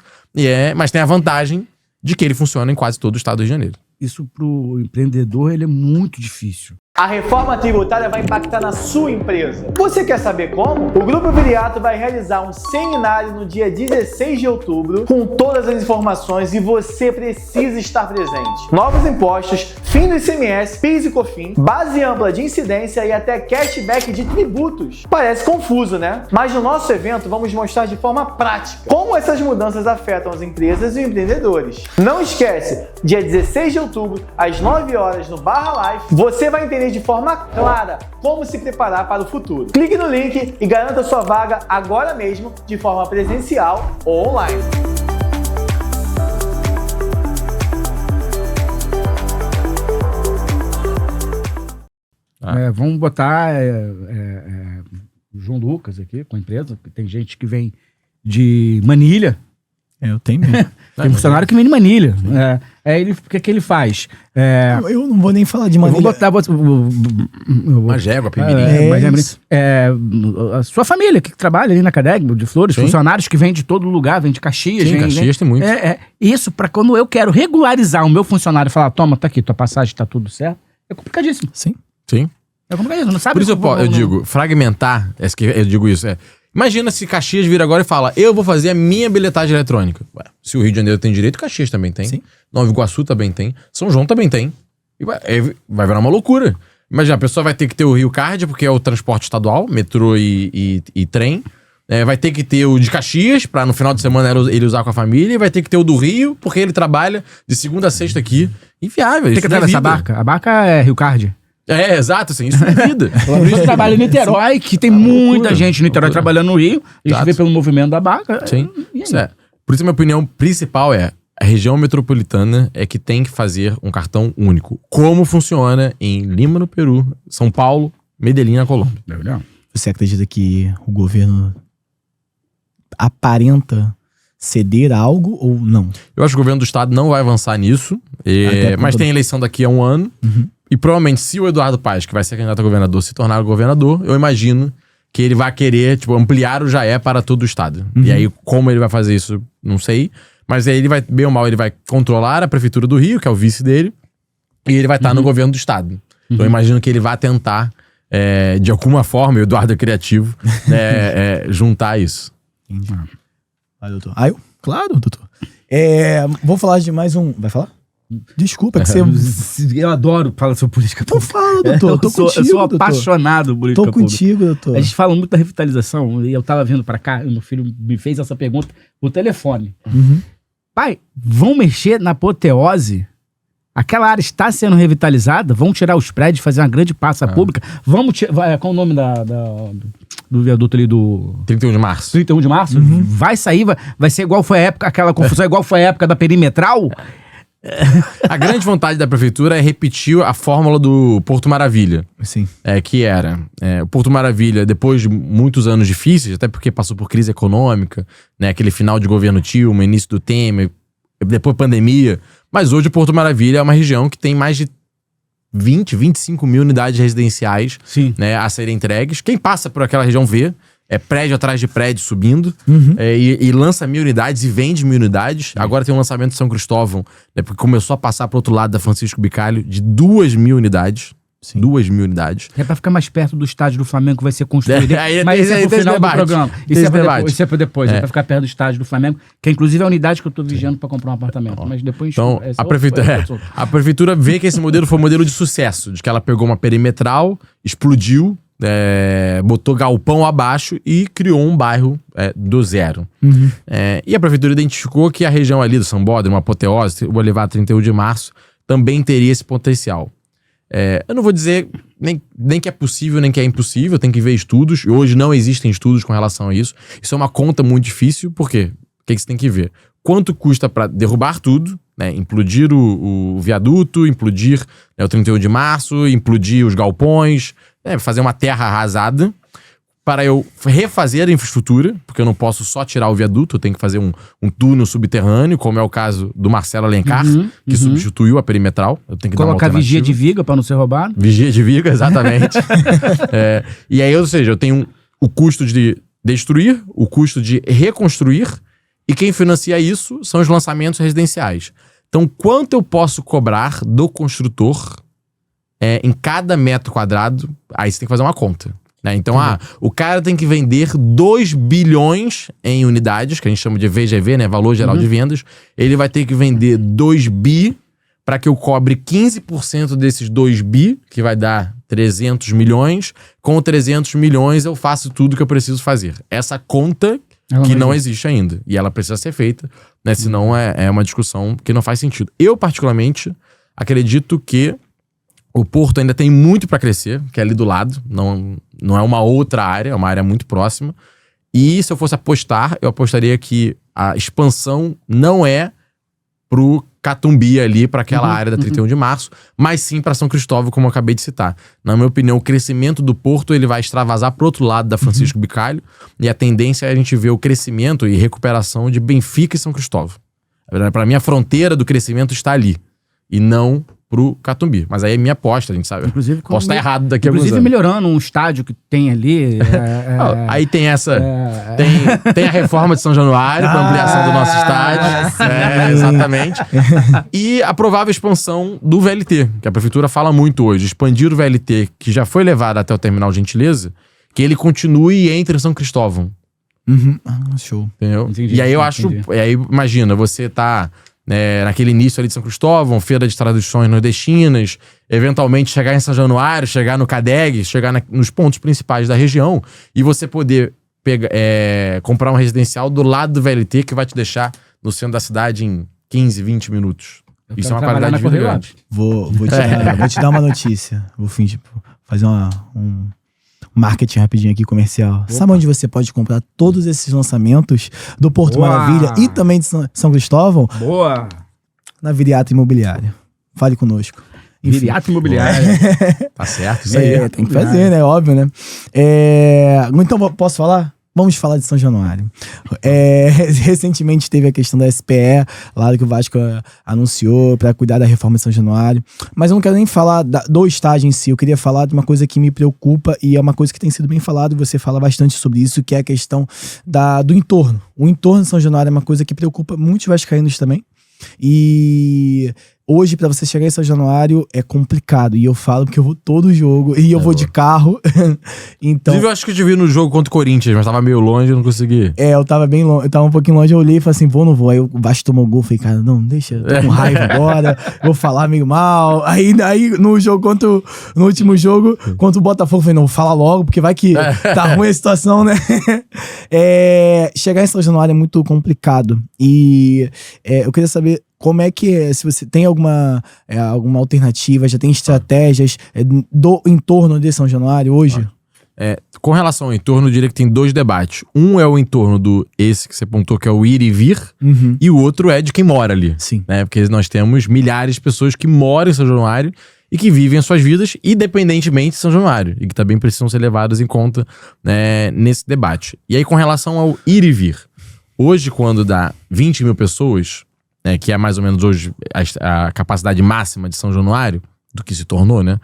Mas tem a vantagem de que ele funciona em quase todo o estado do Rio de Janeiro. Isso pro empreendedor, ele é muito difícil. A reforma tributária vai impactar na sua empresa. Você quer saber como? O Grupo Viriato vai realizar um seminário no dia 16 de outubro com todas as informações e você precisa estar presente. Novos impostos, fim do ICMS, PIS e COFINS, base ampla de incidência e até cashback de tributos. Parece confuso, né? Mas no nosso evento vamos mostrar de forma prática como essas mudanças afetam as empresas e empreendedores. Não esquece, dia 16 de outubro, às 9 horas no Barra Life, você vai entender de forma clara como se preparar para o futuro. Clique no link e garanta sua vaga agora mesmo, de forma presencial ou online. Vamos botar o João Lucas aqui com a empresa, porque tem gente que vem de Manilha. Eu tenho mesmo. Tem funcionário que vem de Manilha. O que ele faz? Eu não vou nem falar de Manilha. Uma jégua, a sua família que trabalha ali na Cadeg, de Flores, Sim. Funcionários que vêm de todo lugar, vêm de Caxias. Sim, Caxias tem muito. Isso, para quando eu quero regularizar o meu funcionário e falar, toma, tá aqui, tua passagem, tá tudo certo, é complicadíssimo. Sim. É complicadíssimo, não sabe? Por isso eu digo, fragmentar, eu digo isso, imagina se Caxias vira agora e fala, eu vou fazer a minha bilhetagem eletrônica. Ué, se o Rio de Janeiro tem direito, Caxias também tem. Sim. Nova Iguaçu também tem. São João também tem. E vai virar uma loucura. Imagina, a pessoa vai ter que ter o Rio Card, porque é o transporte estadual, metrô e trem. Vai ter que ter o de Caxias, pra no final de semana ele usar com a família. E vai ter que ter o do Rio, porque ele trabalha de segunda a sexta aqui. Inviável. Tem que ter essa barca. A barca é Rio Card. Exato, assim, isso é vida. Por isso trabalha em Niterói, que tem muita gente em Niterói trabalhando no Rio. A gente vê pelo movimento da barca. Sim. Por isso a minha opinião principal a região metropolitana é que tem que fazer um cartão único. Como funciona em Lima, no Peru, São Paulo, Medellín, na Colômbia. Você acredita que o governo aparenta ceder algo ou não? Eu acho que o governo do estado não vai avançar nisso, mas tem eleição daqui a um ano. Uhum. E provavelmente, se o Eduardo Paes, que vai ser candidato a governador, se tornar governador, eu imagino que ele vai querer, ampliar o Jaé para todo o estado. Uhum. E aí, como ele vai fazer isso, não sei. Mas aí ele vai, bem ou mal, ele vai controlar a prefeitura do Rio, que é o vice dele, e ele vai estar no governo do estado. Então eu imagino que ele vai tentar, de alguma forma, o Eduardo é criativo, juntar isso. Entendi. Vai, doutor. Claro, doutor. Vou falar de mais um... Vai falar? Desculpa, que você... Eu adoro falar sobre política pública. Então fala, doutor. Tô contigo, eu sou apaixonado por política pública. Tô contigo, doutor. A gente fala muito da revitalização. E eu tava vindo pra cá, e meu filho me fez essa pergunta por telefone. Uhum. Pai, vão mexer na apoteose? Aquela área está sendo revitalizada? Vão tirar os prédios, fazer uma grande praça pública? Vamos tirar... Qual o nome do viaduto ali do... 31 de março. 31 de março? Uhum. Vai sair, vai ser igual foi a época, aquela confusão, igual foi a época da perimetral? A grande vontade da prefeitura é repetir a fórmula do Porto Maravilha. Sim. Que era o Porto Maravilha, depois de muitos anos difíceis, até porque passou por crise econômica, aquele final de governo Dilma, início do Temer, depois pandemia. Mas hoje o Porto Maravilha é uma região que tem mais de 25 mil unidades residenciais a serem entregues. Quem passa por aquela região vê. Prédio atrás de prédio subindo. Uhum. E lança 1.000 unidades e vende 1.000 unidades. Agora tem um lançamento de São Cristóvão, porque começou a passar pro outro lado da Francisco Bicalho, de 2.000 unidades. Sim. 2.000 unidades. É pra ficar mais perto do estádio do Flamengo que vai ser construído. Mas isso é pro final do programa. Isso é pra depois. É pra ficar perto do estádio do Flamengo, que inclusive é a unidade que eu tô vigiando pra comprar um apartamento. Mas depois... Então, a prefeitura vê que esse modelo foi um modelo de sucesso, de que ela pegou uma perimetral, explodiu, botou galpão abaixo e criou um bairro do zero. E a prefeitura identificou que a região ali do Sambódromo, Apoteose, o Boulevard 31 de Março, também teria esse potencial. Eu não vou dizer nem que é possível, nem que é impossível, tem que ver estudos. Hoje não existem estudos com relação a isso. Isso é uma conta muito difícil, por quê? O que você tem que ver? Quanto custa para derrubar tudo, né? Implodir o viaduto, implodir o 31 de Março, implodir os galpões, fazer uma terra arrasada, para eu refazer a infraestrutura, porque eu não posso só tirar o viaduto, eu tenho que fazer um túnel subterrâneo, como é o caso do Marcelo Alencar, que substituiu a perimetral. Eu tenho que colocar vigia de viga para não ser roubado. Vigia de viga, exatamente. E aí, ou seja, eu tenho o custo de destruir, o custo de reconstruir, e quem financia isso são os lançamentos residenciais. Então, quanto eu posso cobrar do construtor em cada metro quadrado? Aí você tem que fazer uma conta. Né? Então, o cara tem que vender 2 bilhões em unidades, que a gente chama de VGV, né? Valor Geral de Vendas. Ele vai ter que vender 2 bi para que eu cobre 15% desses 2 bi, que vai dar 300 milhões. Com 300 milhões eu faço tudo que eu preciso fazer. Essa conta que não existe ainda. E ela precisa ser feita, né? Senão é uma discussão que não faz sentido. Eu, particularmente, acredito que o Porto ainda tem muito para crescer, que é ali do lado, não é uma outra área, é uma área muito próxima. E se eu fosse apostar, eu apostaria que a expansão não é pro Catumbi ali, para aquela área da 31 de Março, mas sim para São Cristóvão, como eu acabei de citar. Na minha opinião, o crescimento do Porto ele vai extravasar pro outro lado da Francisco Bicalho, e a tendência é a gente ver o crescimento e recuperação de Benfica e São Cristóvão. Para mim, a fronteira do crescimento está ali, e não pro Catumbi. Mas aí é minha aposta, a gente sabe. Inclusive, posso estar errado daqui a alguns anos. Inclusive melhorando um estádio que tem ali. Aí tem essa... Tem a reforma de São Januário, para ampliação do nosso estádio. Exatamente. E a provável expansão do VLT, que a prefeitura fala muito hoje. Expandir o VLT, que já foi levado até o Terminal Gentileza, que ele continue e entre em São Cristóvão. Show. Entendeu? Entendi, e aí eu acho... E aí imagina, você tá... naquele início ali de São Cristóvão, feira de traduções nordestinas, eventualmente chegar em São Januário, chegar no CADEG, chegar nos pontos principais da região, e você poder comprar um residencial do lado do VLT, que vai te deixar no centro da cidade em 15, 20 minutos. Isso é uma qualidade de vida grande. Vou te dar uma notícia. Vou fingir, fazer um marketing rapidinho aqui, comercial. Opa. Sabe onde você pode comprar todos esses lançamentos do Porto Maravilha e também de São Cristóvão? Boa! Na Viriato Imobiliária. Fale conosco. Viriato Imobiliária. Tá certo, isso aí. Tem que fazer, né? Óbvio, né? Então, posso falar? Vamos falar de São Januário. Recentemente teve a questão da SPE, lá que o Vasco anunciou para cuidar da reforma de São Januário. Mas eu não quero nem falar do estádio em si. Eu queria falar de uma coisa que me preocupa e é uma coisa que tem sido bem falado, e você fala bastante sobre isso, que é a questão do entorno. O entorno de São Januário é uma coisa que preocupa muitos vascaínos também. E hoje, pra você chegar em São Januário, é complicado. E eu falo porque eu vou todo jogo e eu vou de carro. Então... Inclusive, eu acho que eu te vi no jogo contra o Corinthians, mas tava meio longe, eu não consegui. Eu tava bem longe, eu tava um pouquinho longe, eu olhei e falei assim, vou ou não vou? Aí o Vasco tomou gol, falei, cara, não, deixa, eu tô com raiva agora, vou falar meio mal. Aí no jogo no último jogo, contra o Botafogo, eu falei, não, fala logo, porque vai que tá ruim a situação, né? Chegar em São Januário é muito complicado. E eu queria saber como é que se você tem alguma alternativa, já tem estratégias do entorno de São Januário hoje? Com relação ao entorno, eu diria que tem 2 debates. Um é o entorno esse que você apontou, que é o ir e vir, e o outro é de quem mora ali. Sim. Né? Porque nós temos milhares de pessoas que moram em São Januário e que vivem as suas vidas independentemente de São Januário, e que também precisam ser levadas em conta, né, nesse debate. E aí, com relação ao ir e vir, hoje, quando dá 20 mil pessoas, que é mais ou menos hoje a capacidade máxima de São Januário, do que se tornou, né?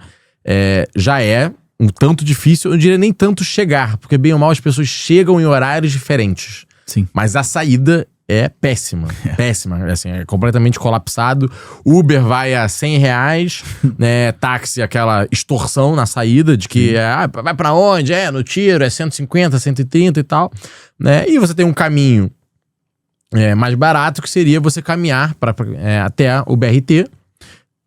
Já é um tanto difícil, eu não diria nem tanto chegar, porque bem ou mal as pessoas chegam em horários diferentes. Sim. Mas a saída é péssima. Péssima. Assim, é completamente colapsado. Uber vai a R$100, né? Táxi, aquela extorsão na saída de que vai pra onde? No tiro, é 150, 130 e tal. Né? E você tem um caminho mais barato, que seria você caminhar até o BRT,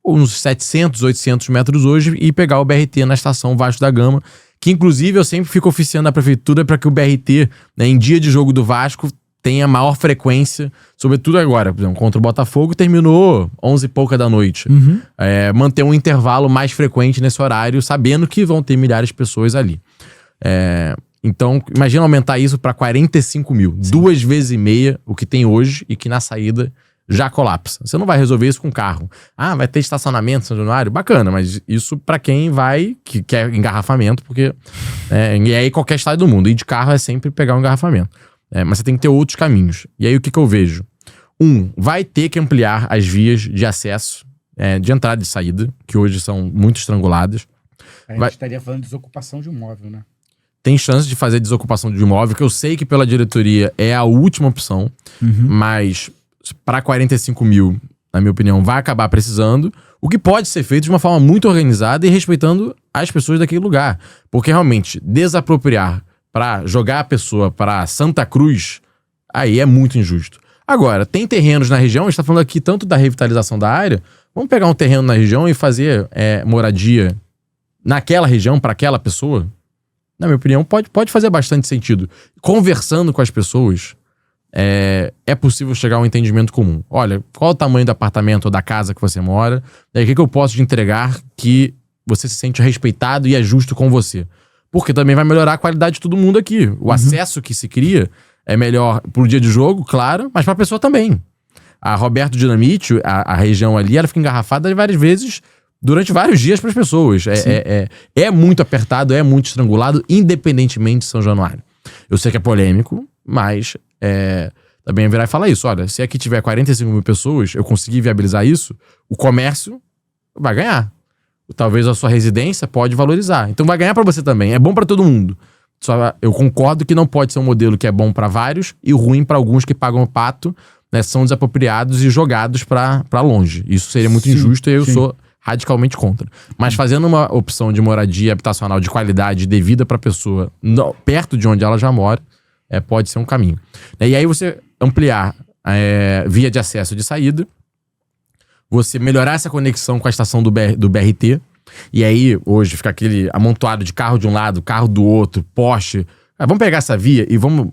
uns 700, 800 metros hoje, e pegar o BRT na estação Vasco da Gama, que inclusive eu sempre fico oficiando na prefeitura para que o BRT, né, em dia de jogo do Vasco, tenha maior frequência, sobretudo agora, por exemplo, contra o Botafogo, terminou 11 e pouca da noite. Manter um intervalo mais frequente nesse horário, sabendo que vão ter milhares de pessoas ali. Então, imagina aumentar isso para 45 mil. Sim. 2,5 vezes o que tem hoje e que na saída já colapsa. Você não vai resolver isso com carro. Vai ter estacionamento em São Januário? Bacana, mas isso para quem que quer engarrafamento, porque... e aí qualquer estado do mundo. Ir de carro é sempre pegar um engarrafamento. Mas você tem que ter outros caminhos. E aí o que eu vejo? Vai ter que ampliar as vias de acesso, de entrada e saída, que hoje são muito estranguladas. A gente estaria falando de desocupação de imóvel, né? Tem chance de fazer desocupação de imóvel, que eu sei que pela diretoria é a última opção, mas para 45 mil, na minha opinião, vai acabar precisando, o que pode ser feito de uma forma muito organizada e respeitando as pessoas daquele lugar. Porque realmente, desapropriar para jogar a pessoa para Santa Cruz, aí é muito injusto. Agora, tem terrenos na região, a gente está falando aqui tanto da revitalização da área, vamos pegar um terreno na região e fazer moradia naquela região para aquela pessoa? Na minha opinião, pode fazer bastante sentido. Conversando com as pessoas, é possível chegar a um entendimento comum. Olha, qual é o tamanho do apartamento ou da casa que você mora? E aí, o que eu posso te entregar que você se sente respeitado e é justo com você? Porque também vai melhorar a qualidade de todo mundo aqui. O acesso que se cria é melhor pro dia de jogo, claro, mas pra pessoa também. A Roberto Dinamite, a região ali, ela fica engarrafada várias vezes durante vários dias para as pessoas. É muito apertado, é muito estrangulado, independentemente de São Januário. Eu sei que é polêmico, mas também virar e falar isso. Olha, se aqui tiver 45 mil pessoas, eu conseguir viabilizar isso, o comércio vai ganhar. Talvez a sua residência pode valorizar. Então vai ganhar para você também. É bom para todo mundo. Só eu concordo que não pode ser um modelo que é bom para vários e ruim para alguns que pagam o pato, né, são desapropriados e jogados para longe. Isso seria muito injusto e eu sou radicalmente contra. Mas fazendo uma opção de moradia habitacional de qualidade devida para a pessoa perto de onde ela já mora, pode ser um caminho. E aí você ampliar via de acesso e de saída, você melhorar essa conexão com a estação do BRT, e aí hoje fica aquele amontoado de carro de um lado, carro do outro, poste. Vamos pegar essa via e vamos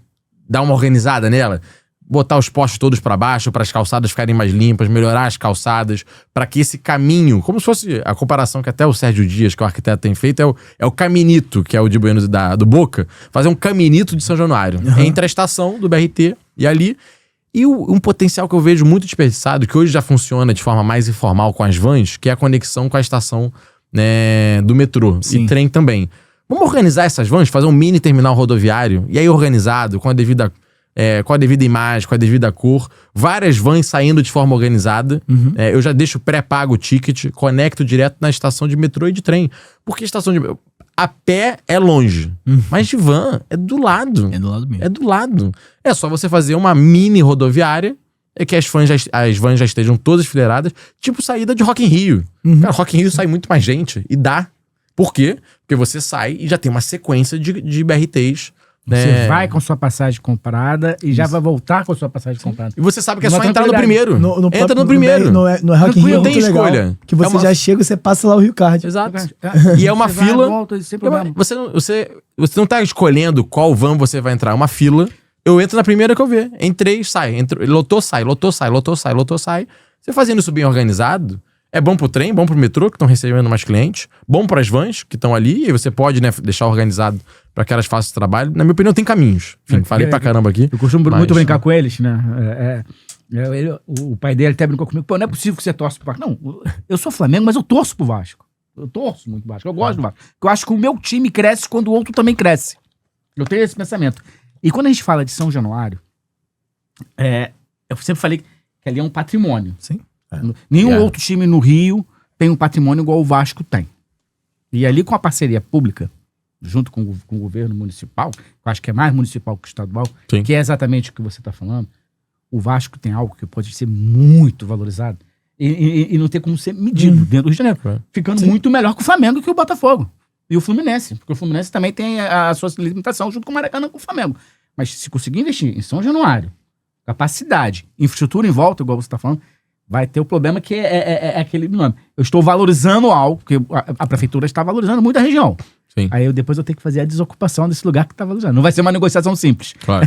dar uma organizada nela, botar os postes todos para baixo, para as calçadas ficarem mais limpas, melhorar as calçadas, para que esse caminho, como se fosse a comparação que até o Sérgio Dias, que é o arquiteto, tem feito, é o caminito, que é o de Buenos do Boca, fazer um caminito de São Januário, entre a estação do BRT e ali. E um potencial que eu vejo muito desperdiçado, que hoje já funciona de forma mais informal com as vans, que é a conexão com a estação, né, do metrô. Sim. E trem também. Vamos organizar essas vans, fazer um mini terminal rodoviário, e aí organizado, com a devida imagem, com a devida cor, várias vans saindo de forma organizada. Eu já deixo pré-pago o ticket, conecto direto na estação de metrô e de trem. Porque estação de... A pé é longe, mas de van é do lado. É do lado mesmo. É do lado. É só você fazer uma mini rodoviária, que as vans já estejam todas fileiradas, tipo saída de Rock in Rio. Cara, Rock in Rio sai muito mais gente, e dá. Por quê? Porque você sai e já tem uma sequência de BRTs. Você vai com sua passagem comprada e já vai voltar com sua passagem comprada. E você sabe que é só entrar no primeiro. Entra no primeiro. No Rock in Rio não tem escolha. Que você já chega e você passa lá o Rio Card. Exato. E é uma fila. Volta, sem problema. Você não tá escolhendo qual van você vai entrar. É uma fila. Eu entro na primeira que eu ver. Entrei, sai. Lotou, sai. Lotou, sai. Lotou, sai. Lotou, sai. Você fazendo isso bem organizado, é bom pro trem, bom pro metrô, que estão recebendo mais clientes, bom pras vans, que estão ali, e você pode, né, deixar organizado para que elas façam esse trabalho. Na minha opinião, tem caminhos. Enfim, falei pra caramba aqui. Eu costumo muito brincar com eles, né? O pai dele até brincou comigo, pô, não é possível que você torce pro Vasco. Não, eu sou Flamengo, mas eu torço pro Vasco. Eu torço muito pro Vasco, eu gosto do Vasco. Porque eu acho que o meu time cresce quando o outro também cresce. Eu tenho esse pensamento. E quando a gente fala de São Januário, eu sempre falei que ali é um patrimônio. Sim. Nenhum outro time no Rio tem um patrimônio igual o Vasco tem. E ali com a parceria pública, junto com o governo municipal, eu acho que é mais municipal que estadual, que é exatamente o que você está falando, o Vasco tem algo que pode ser muito valorizado e não ter como ser medido dentro do Rio de Janeiro. Ficando muito melhor que o Flamengo e que o Botafogo. E o Fluminense. Porque o Fluminense também tem a sua limitação junto com o Maracanã com o Flamengo. Mas se conseguir investir em São Januário, capacidade, infraestrutura em volta, igual você está falando, vai ter o problema que é aquele nome. Eu estou valorizando algo, porque a prefeitura está valorizando muito a região. Sim. Aí depois eu tenho que fazer a desocupação desse lugar que está valorizando. Não vai ser uma negociação simples. Claro.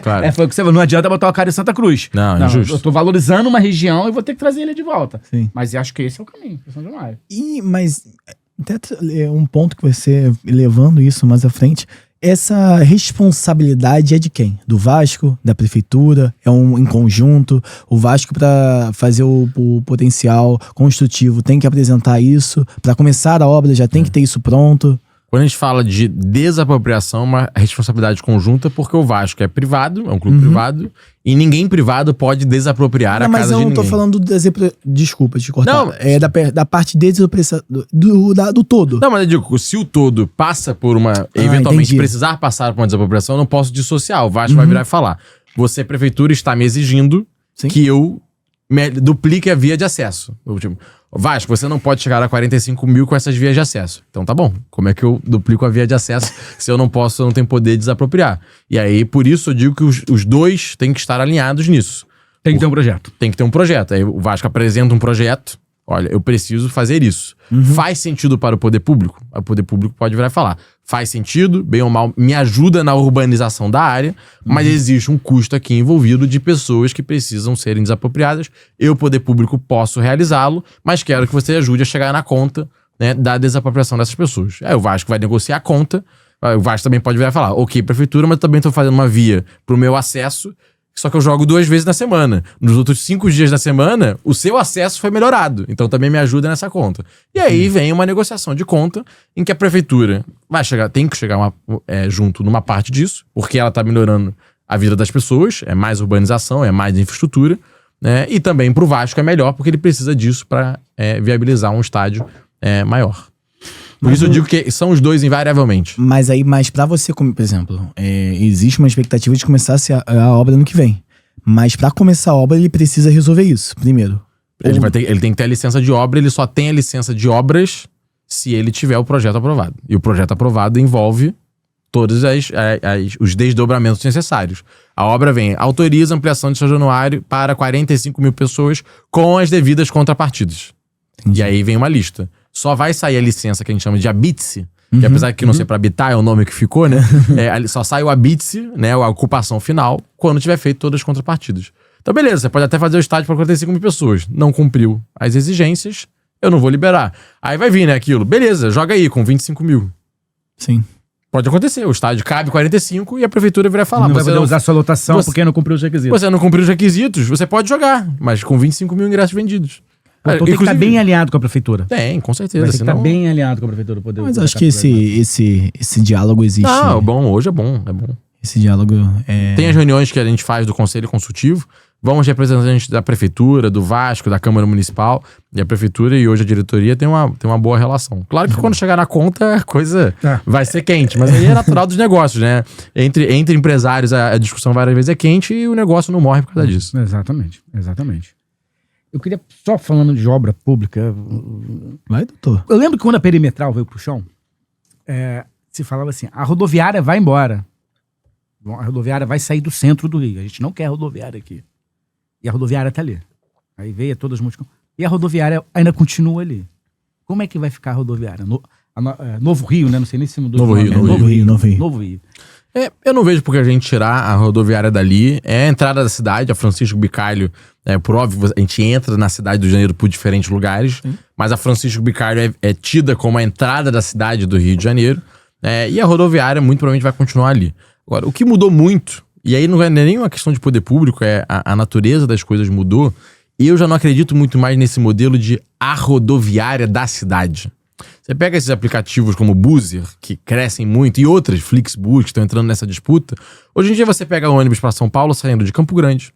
Claro. Foi o que você falou, não adianta botar o cara em Santa Cruz. Não, é justo. Eu estou valorizando uma região e vou ter que trazer ele de volta. Sim. Mas eu acho que esse é o caminho, São Januário. Mas até um ponto que você, levando isso mais à frente, essa responsabilidade é de quem? Do Vasco? Da prefeitura? É em conjunto? O Vasco, para fazer o potencial construtivo, tem que apresentar isso? Para começar a obra, já tem que ter isso pronto? Quando a gente fala de desapropriação, é uma responsabilidade conjunta, porque o Vasco é privado, é um clube privado, e ninguém privado pode desapropriar a casa de ninguém. Mas eu não tô falando desculpa te cortar. Não, é da parte do todo. Não, mas eu digo, se o todo passa por uma... eventualmente precisar passar por uma desapropriação, eu não posso dissociar. O Vasco vai virar e falar, você, prefeitura, está me exigindo que eu duplique a via de acesso. Tipo, Vasco, você não pode chegar a 45 mil com essas vias de acesso. Então tá bom, como é que eu duplico a via de acesso se eu não tenho poder de desapropriar? E aí, por isso eu digo que os dois têm que estar alinhados nisso. Tem que ter um projeto. Tem que ter um projeto. Aí o Vasco apresenta um projeto, olha, eu preciso fazer isso. Faz sentido para o poder público? O poder público pode virar e falar, faz sentido, bem ou mal, me ajuda na urbanização da área, mas existe um custo aqui envolvido de pessoas que precisam serem desapropriadas. Eu, poder público, posso realizá-lo, mas quero que você ajude a chegar na conta, né, da desapropriação dessas pessoas. Aí o Vasco vai negociar a conta, o Vasco também pode virar e falar, ok, prefeitura, mas também estou fazendo uma via para o meu acesso, só que eu jogo 2 vezes na semana. Nos outros 5 dias da semana, o seu acesso foi melhorado. Então também me ajuda nessa conta. E aí vem uma negociação de conta em que a prefeitura tem que chegar junto numa parte disso, porque ela tá melhorando a vida das pessoas, é mais urbanização, é mais infraestrutura, né? E também pro Vasco é melhor, porque ele precisa disso para viabilizar um estádio maior. Por isso eu digo que são os dois invariavelmente. Mas pra você, por exemplo, existe uma expectativa de começar a obra no que vem. Mas pra começar a obra, ele precisa resolver isso, primeiro. Ele tem que ter a licença de obra, ele só tem a licença de obras se ele tiver o projeto aprovado. E o projeto aprovado envolve todos os desdobramentos necessários. A obra autoriza a ampliação de São Januário para 45 mil pessoas com as devidas contrapartidas. Entendi. E aí vem uma lista. Só vai sair a licença que a gente chama de habite-se, que apesar de não ser para habitar, é o nome que ficou, né? Só sai o habite-se, né? A ocupação final, quando tiver feito todas as contrapartidas. Então, beleza, você pode até fazer o estádio para 45 mil pessoas. Não cumpriu as exigências, eu não vou liberar. Aí vai vir, né, aquilo. Beleza, joga aí com 25 mil. Sim. Pode acontecer, o estádio cabe 45 e a prefeitura virar falar. Não vai poder usar sua lotação porque não cumpriu os requisitos. Você não cumpriu os requisitos, você pode jogar, mas com 25 mil ingressos vendidos. Então tem que estar bem alinhado com a prefeitura. Tem, com certeza. Tem que estar bem alinhado com a prefeitura. Mas acho que esse diálogo existe. Não, hoje é bom. Esse diálogo Tem as reuniões que a gente faz do Conselho Consultivo. Vamos representantes da Prefeitura, do Vasco, da Câmara Municipal. E a Prefeitura e hoje a diretoria tem uma boa relação. Claro que quando chegar na conta, a coisa vai ser quente. Mas aí é natural dos negócios, né? Entre empresários, a discussão várias vezes é quente e o negócio não morre por causa disso. Exatamente. Eu queria, só falando de obra pública... Vai, doutor. Eu lembro que quando a perimetral veio pro chão, se falava assim, a rodoviária vai embora. A rodoviária vai sair do centro do Rio. A gente não quer rodoviária aqui. E a rodoviária tá ali. Aí veio todas as músicas. E a rodoviária ainda continua ali. Como é que vai ficar a rodoviária? Novo Rio, né? Não sei nem se mudou. Novo Rio. Eu não vejo porque a gente tirar a rodoviária dali. É a entrada da cidade, a Francisco Bicalho. Por óbvio, a gente entra na cidade do Rio de Janeiro por diferentes lugares. Mas a Francisco Bicalho é tida como a entrada da cidade do Rio de Janeiro. E a rodoviária muito provavelmente vai continuar ali. Agora, o que mudou muito, e aí não é nem uma questão de poder público, a natureza das coisas mudou. E eu já não acredito muito mais nesse modelo de a rodoviária da cidade. Você pega esses aplicativos como Buzer, que crescem muito, e outras, Flixbus, que estão entrando nessa disputa. Hoje em dia você pega ônibus para São Paulo saindo de Campo Grande,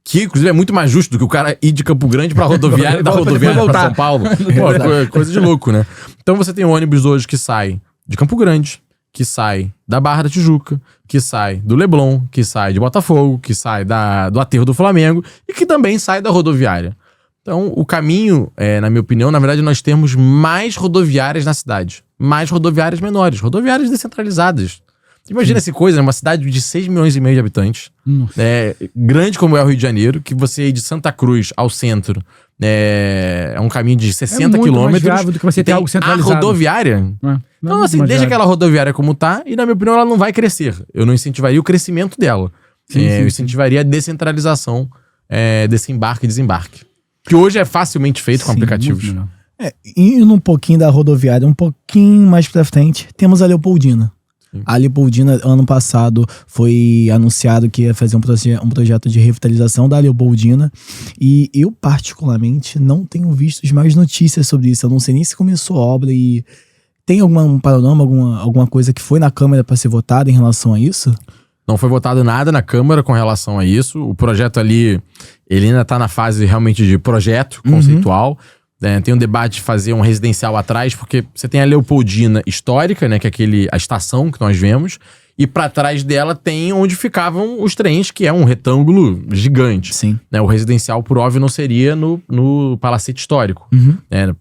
que inclusive é muito mais justo do que o cara ir de Campo Grande pra rodoviária e da rodoviária pra São Paulo. Pô, coisa de louco, né? Então você tem ônibus hoje que sai de Campo Grande, que sai da Barra da Tijuca, que sai do Leblon, que sai de Botafogo, que sai do aterro do Flamengo e que também sai da rodoviária. Então, o caminho, na minha opinião, na verdade, nós temos mais rodoviárias na cidade. Mais rodoviárias menores, rodoviárias descentralizadas. Imagina essa coisa, uma cidade de 6,5 milhões de habitantes, grande como é o Rio de Janeiro, que você ir de Santa Cruz ao centro é um caminho de 60 quilômetros. É muito do que você ter algo centralizado. A rodoviária... Então, assim, deixa aquela rodoviária como tá e, na minha opinião, ela não vai crescer. Eu não incentivaria o crescimento dela. Eu incentivaria a descentralização desse embarque e desembarque. Que hoje é facilmente feito com aplicativo. Indo um pouquinho da rodoviária, um pouquinho mais pra frente, temos a Leopoldina. Sim. A Leopoldina, ano passado, foi anunciado que ia fazer um projeto de revitalização da Leopoldina. E eu, particularmente, não tenho visto mais notícias sobre isso. Eu não sei nem se começou a obra e... Tem algum panorama, alguma coisa que foi na Câmara para ser votada em relação a isso? Não foi votado nada na Câmara com relação a isso. O projeto ali, ele ainda está na fase realmente de projeto conceitual. Tem um debate de fazer um residencial atrás, porque você tem a Leopoldina histórica, né, que é a estação que nós vemos, e para trás dela tem onde ficavam os trens, que é um retângulo gigante. Sim. O residencial, por óbvio, não seria no Palacete Histórico,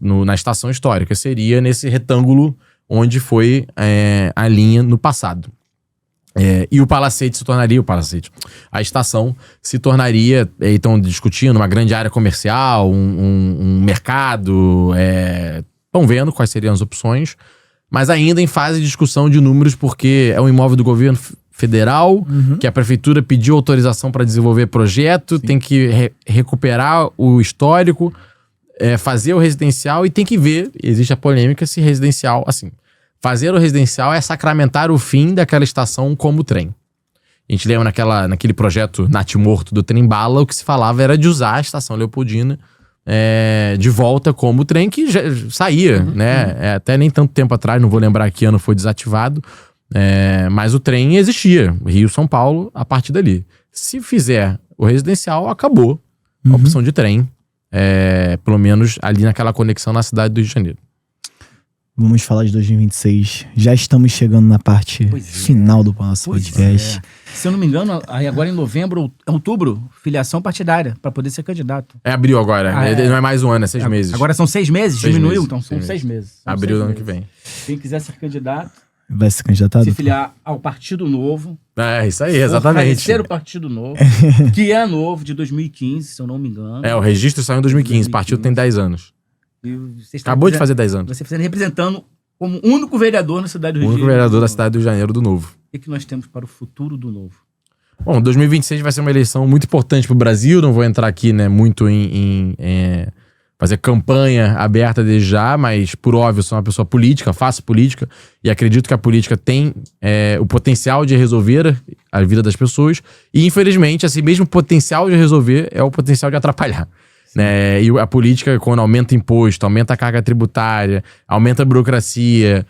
na estação histórica. Seria nesse retângulo onde foi a linha no passado. E o Palacete se tornaria... A estação se tornaria... Estão discutindo uma grande área comercial, um mercado... Estão vendo quais seriam as opções... Mas ainda em fase de discussão de números, porque é um imóvel do governo federal, que a prefeitura pediu autorização para desenvolver projeto, tem que recuperar o histórico, fazer o residencial e tem que ver, existe a polêmica, se residencial, assim, fazer o residencial é sacramentar o fim daquela estação como trem. A gente lembra naquele projeto Natimorto do Trem Bala, o que se falava era de usar a estação Leopoldina de volta como trem que já saía, né? Até nem tanto tempo atrás, não vou lembrar que ano foi desativado, mas o trem existia, Rio-São Paulo, a partir dali. Se fizer o residencial, acabou a opção de trem, pelo menos ali naquela conexão na cidade do Rio de Janeiro. Vamos falar de 2026. Já estamos chegando na parte final do nosso podcast. Se eu não me engano, aí agora em novembro, outubro, filiação partidária, para poder ser candidato. Abril agora. Não é mais um ano, é 6 meses. Agora são 6 meses? Diminuiu? Então são 6 meses. Abril do ano que vem. Quem quiser ser candidato... Vai ser candidatado? Se filiar ao Partido Novo. Isso aí, exatamente. Fortalecer o Partido Novo, que é novo, de 2015, se eu não me engano. O registro saiu em 2015. O partido tem 10 anos. Acabou de fazer 10 anos. Você representando como único vereador na cidade do Rio de Janeiro. O único vereador da cidade do Rio de Janeiro do Novo. O que nós temos para o futuro do Novo? Bom, 2026 vai ser uma eleição muito importante para o Brasil. Não vou entrar aqui, né, muito em fazer campanha aberta desde já, mas por óbvio sou uma pessoa política, faço política e acredito que a política tem o potencial de resolver a vida das pessoas e infelizmente esse mesmo potencial de resolver é o potencial de atrapalhar. Né? E a política, quando aumenta imposto, aumenta a carga tributária, aumenta a burocracia,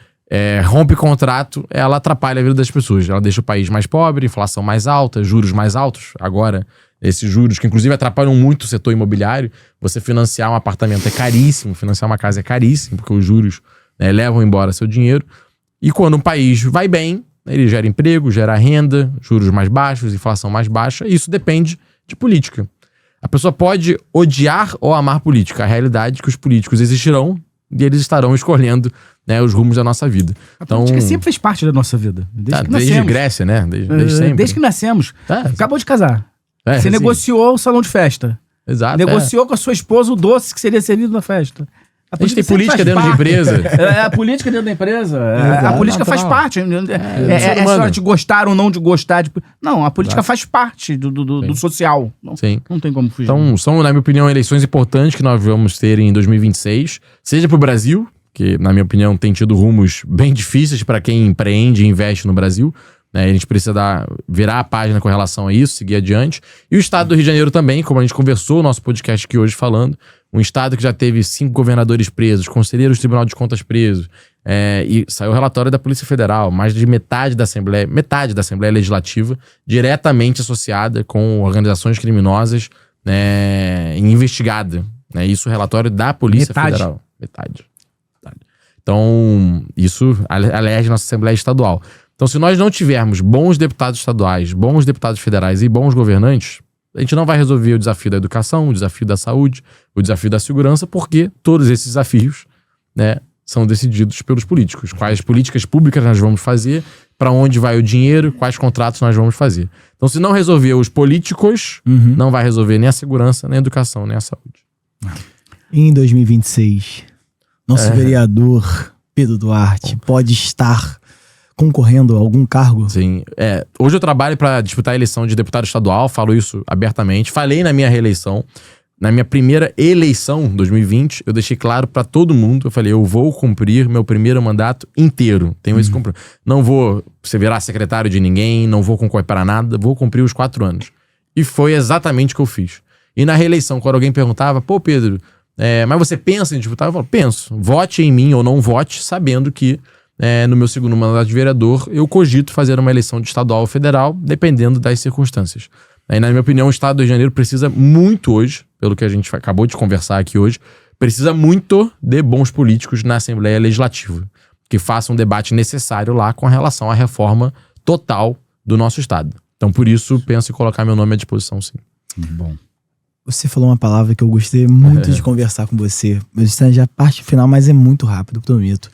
rompe contrato, ela atrapalha a vida das pessoas. Ela deixa o país mais pobre, inflação mais alta, juros mais altos. Agora, esses juros que inclusive atrapalham muito o setor imobiliário. Você financiar um apartamento é caríssimo, financiar uma casa é caríssimo, porque os juros levam embora seu dinheiro. E quando um país vai bem, ele gera emprego, gera renda, juros mais baixos, inflação mais baixa. E isso depende de política. A pessoa pode odiar ou amar política. A realidade é que os políticos existirão e eles estarão escolhendo, né, os rumos da nossa vida. A política sempre fez parte da nossa vida. Desde Grécia, né? Desde sempre. Desde que nascemos. Acabou de casar. Você negociou o salão de festa. Exato. Negociou com a sua esposa o doce que seria servido na festa. A gente tem política dentro da empresa. A política dentro da empresa. A política faz parte. É só de gostar ou não de gostar. Não, a política faz parte do social. Não tem como fugir. Então, são, na minha opinião, eleições importantes que nós vamos ter em 2026. Seja para o Brasil, que, na minha opinião, tem tido rumos bem difíceis para quem empreende e investe no Brasil. A gente precisa virar a página com relação a isso, seguir adiante. E o estado do Rio de Janeiro também, como a gente conversou no nosso podcast aqui hoje falando, um estado que já teve 5 governadores presos, conselheiros do Tribunal de Contas presos, e saiu o relatório da Polícia Federal, mais de metade da Assembleia Legislativa diretamente associada com organizações criminosas investigada. Isso é o relatório da Polícia Federal. Metade. Então, isso elege nossa Assembleia Estadual. Então, se nós não tivermos bons deputados estaduais, bons deputados federais e bons governantes, a gente não vai resolver o desafio da educação, o desafio da saúde, o desafio da segurança, porque todos esses desafios, né, são decididos pelos políticos. Quais políticas públicas nós vamos fazer, para onde vai o dinheiro, quais contratos nós vamos fazer. Então, se não resolver os políticos, não vai resolver nem a segurança, nem a educação, nem a saúde. Em 2026, nosso vereador Pedro Duarte pode estar concorrendo a algum cargo? Sim. Hoje eu trabalho para disputar a eleição de deputado estadual, falo isso abertamente. Falei na minha reeleição. Na minha primeira eleição, 2020, eu deixei claro para todo mundo, eu falei, eu vou cumprir meu primeiro mandato inteiro. Tenho esse compromisso. Não vou virar secretário de ninguém, não vou concorrer para nada, vou cumprir os 4 anos. E foi exatamente o que eu fiz. E na reeleição, quando alguém perguntava, pô, Pedro, mas você pensa em disputar? Eu falo, penso. Vote em mim ou não vote, sabendo que no meu segundo mandato de vereador, eu cogito fazer uma eleição de estadual ou federal, dependendo das circunstâncias. E, na minha opinião, o Estado do Rio de Janeiro precisa muito hoje, pelo que a gente acabou de conversar aqui hoje, precisa muito de bons políticos na Assembleia Legislativa, que façam um debate necessário lá com relação à reforma total do nosso Estado. Então, por isso, penso em colocar meu nome à disposição, sim. Bom. Você falou uma palavra que eu gostei muito de conversar com você. Eu estou já a parte final, mas é muito rápido, prometo.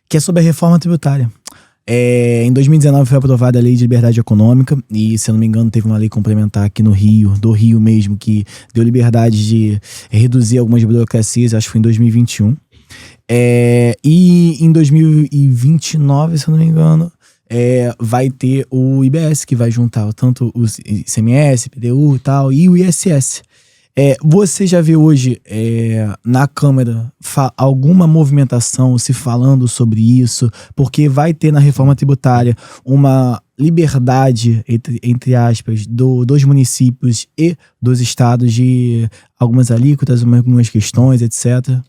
Que é sobre a reforma tributária. Em 2019 foi aprovada a Lei de Liberdade Econômica e, se eu não me engano, teve uma lei complementar aqui no Rio, do Rio mesmo, que deu liberdade de reduzir algumas burocracias, acho que foi em 2021. E em 2029, se eu não me engano, vai ter o IBS, que vai juntar tanto o ICMS, PTU e tal, e o ISS. Você já vê hoje na Câmara alguma movimentação se falando sobre isso? Porque vai ter na reforma tributária uma liberdade, entre aspas, dos municípios e dos estados de algumas alíquotas, algumas questões, etc.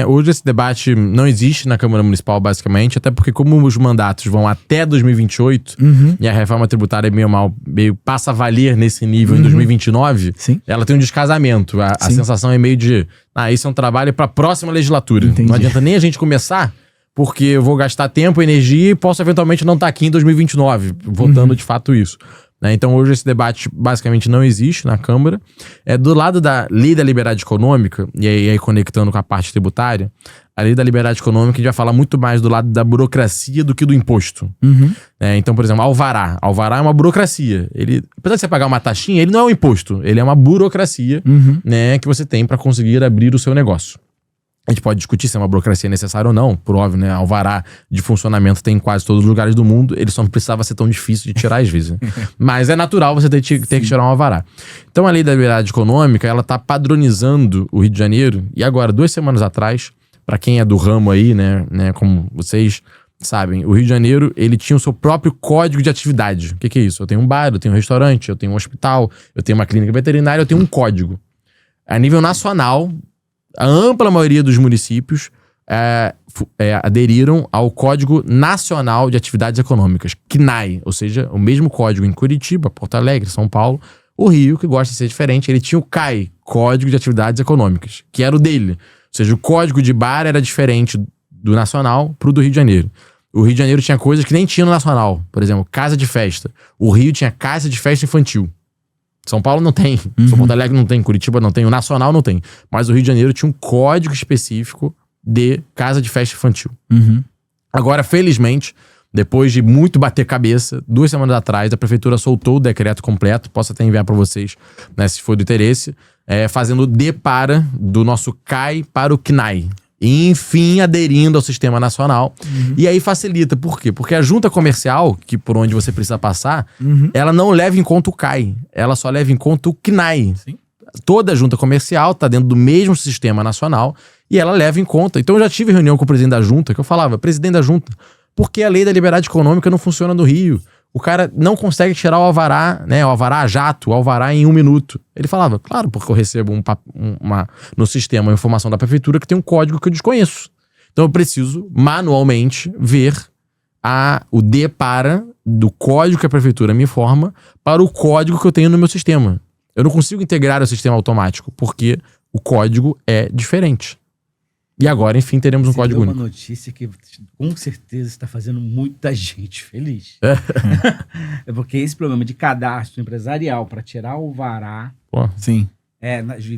Hoje esse debate não existe na Câmara Municipal, basicamente, até porque como os mandatos vão até 2028 e a reforma tributária meio passa a valer nesse nível em 2029, Sim. ela tem um descasamento. A sensação é meio de, isso é um trabalho para a próxima legislatura. Entendi. Não adianta nem a gente começar, porque eu vou gastar tempo, energia e posso eventualmente não estar aqui em 2029, votando de fato isso. Então hoje esse debate basicamente não existe na Câmara. Do lado da Lei da Liberdade Econômica, e aí conectando com a parte tributária, a Lei da Liberdade Econômica a gente vai falar muito mais do lado da burocracia do que do imposto. Então, por exemplo, alvará. Alvará é uma burocracia. Apesar de você pagar uma taxinha, ele não é um imposto. Ele é uma burocracia que você tem para conseguir abrir o seu negócio. A gente pode discutir se é uma burocracia necessária ou não, por óbvio, né? Alvará de funcionamento tem em quase todos os lugares do mundo, ele só não precisava ser tão difícil de tirar às vezes. Né? Mas é natural você ter que tirar um alvará. Então a Lei da Liberdade Econômica, ela tá padronizando o Rio de Janeiro, e agora, 2 semanas atrás, para quem é do ramo aí, né, como vocês sabem, o Rio de Janeiro, ele tinha o seu próprio código de atividade. O que é isso? Eu tenho um bar, eu tenho um restaurante, eu tenho um hospital, eu tenho uma clínica veterinária, eu tenho um código. A nível nacional, a ampla maioria dos municípios aderiram ao Código Nacional de Atividades Econômicas, CNAE, ou seja, o mesmo código em Curitiba, Porto Alegre, São Paulo. O Rio, que gosta de ser diferente, ele tinha o CAE, Código de Atividades Econômicas, que era o dele. Ou seja, o código de bar era diferente do nacional pro do Rio de Janeiro. O Rio de Janeiro tinha coisas que nem tinha no nacional. Por exemplo, casa de festa. O Rio tinha casa de festa infantil. São Paulo não tem, São Porto Alegre não tem, Curitiba não tem, o Nacional não tem. Mas o Rio de Janeiro tinha um código específico de casa de festa infantil. Agora, felizmente, depois de muito bater cabeça, 2 semanas atrás, a prefeitura soltou o decreto completo, posso até enviar para vocês, né, se for do interesse, fazendo o depara do nosso CAE para o CNAE. E, enfim, aderindo ao sistema nacional. E aí facilita. Por quê? Porque a junta comercial, que por onde você precisa passar, ela não leva em conta o CAE. Ela só leva em conta o CNAE. Sim. Toda a junta comercial está dentro do mesmo sistema nacional e ela leva em conta. Então eu já tive reunião com o presidente da junta, que eu falava, presidente da junta, por que a Lei da Liberdade Econômica não funciona no Rio? O cara não consegue tirar o alvará, né? O alvará a jato, o alvará em 1 minuto. Ele falava, claro, porque eu recebo no sistema uma informação da prefeitura que tem um código que eu desconheço. Então eu preciso manualmente ver o depara do código que a prefeitura me informa para o código que eu tenho no meu sistema. Eu não consigo integrar o sistema automático, porque o código é diferente. E agora, enfim, teremos um código único. Uma notícia que com certeza está fazendo muita gente feliz. É porque esse problema de cadastro empresarial para tirar o alvará... Pô. Sim.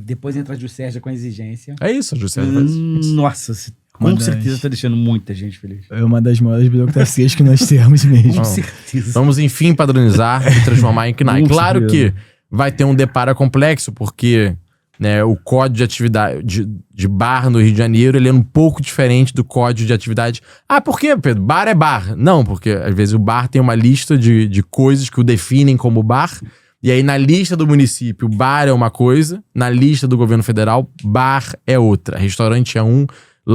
Depois entra a Juscerja com a exigência. É isso, a Juscerja faz isso. Nossa, com certeza está deixando muita gente feliz. É uma das maiores burocracias que nós temos mesmo. Com certeza. Vamos, enfim, padronizar e transformar em CNAE. Claro que vai ter um deparo complexo, porque... né, o código de atividade de bar no Rio de Janeiro, ele é um pouco diferente do código de atividade. Ah, por quê, Pedro? Bar é bar. Não, porque às vezes o bar tem uma lista de coisas que o definem como bar, e aí na lista do município, bar é uma coisa, na lista do governo federal, bar é outra. Restaurante é um...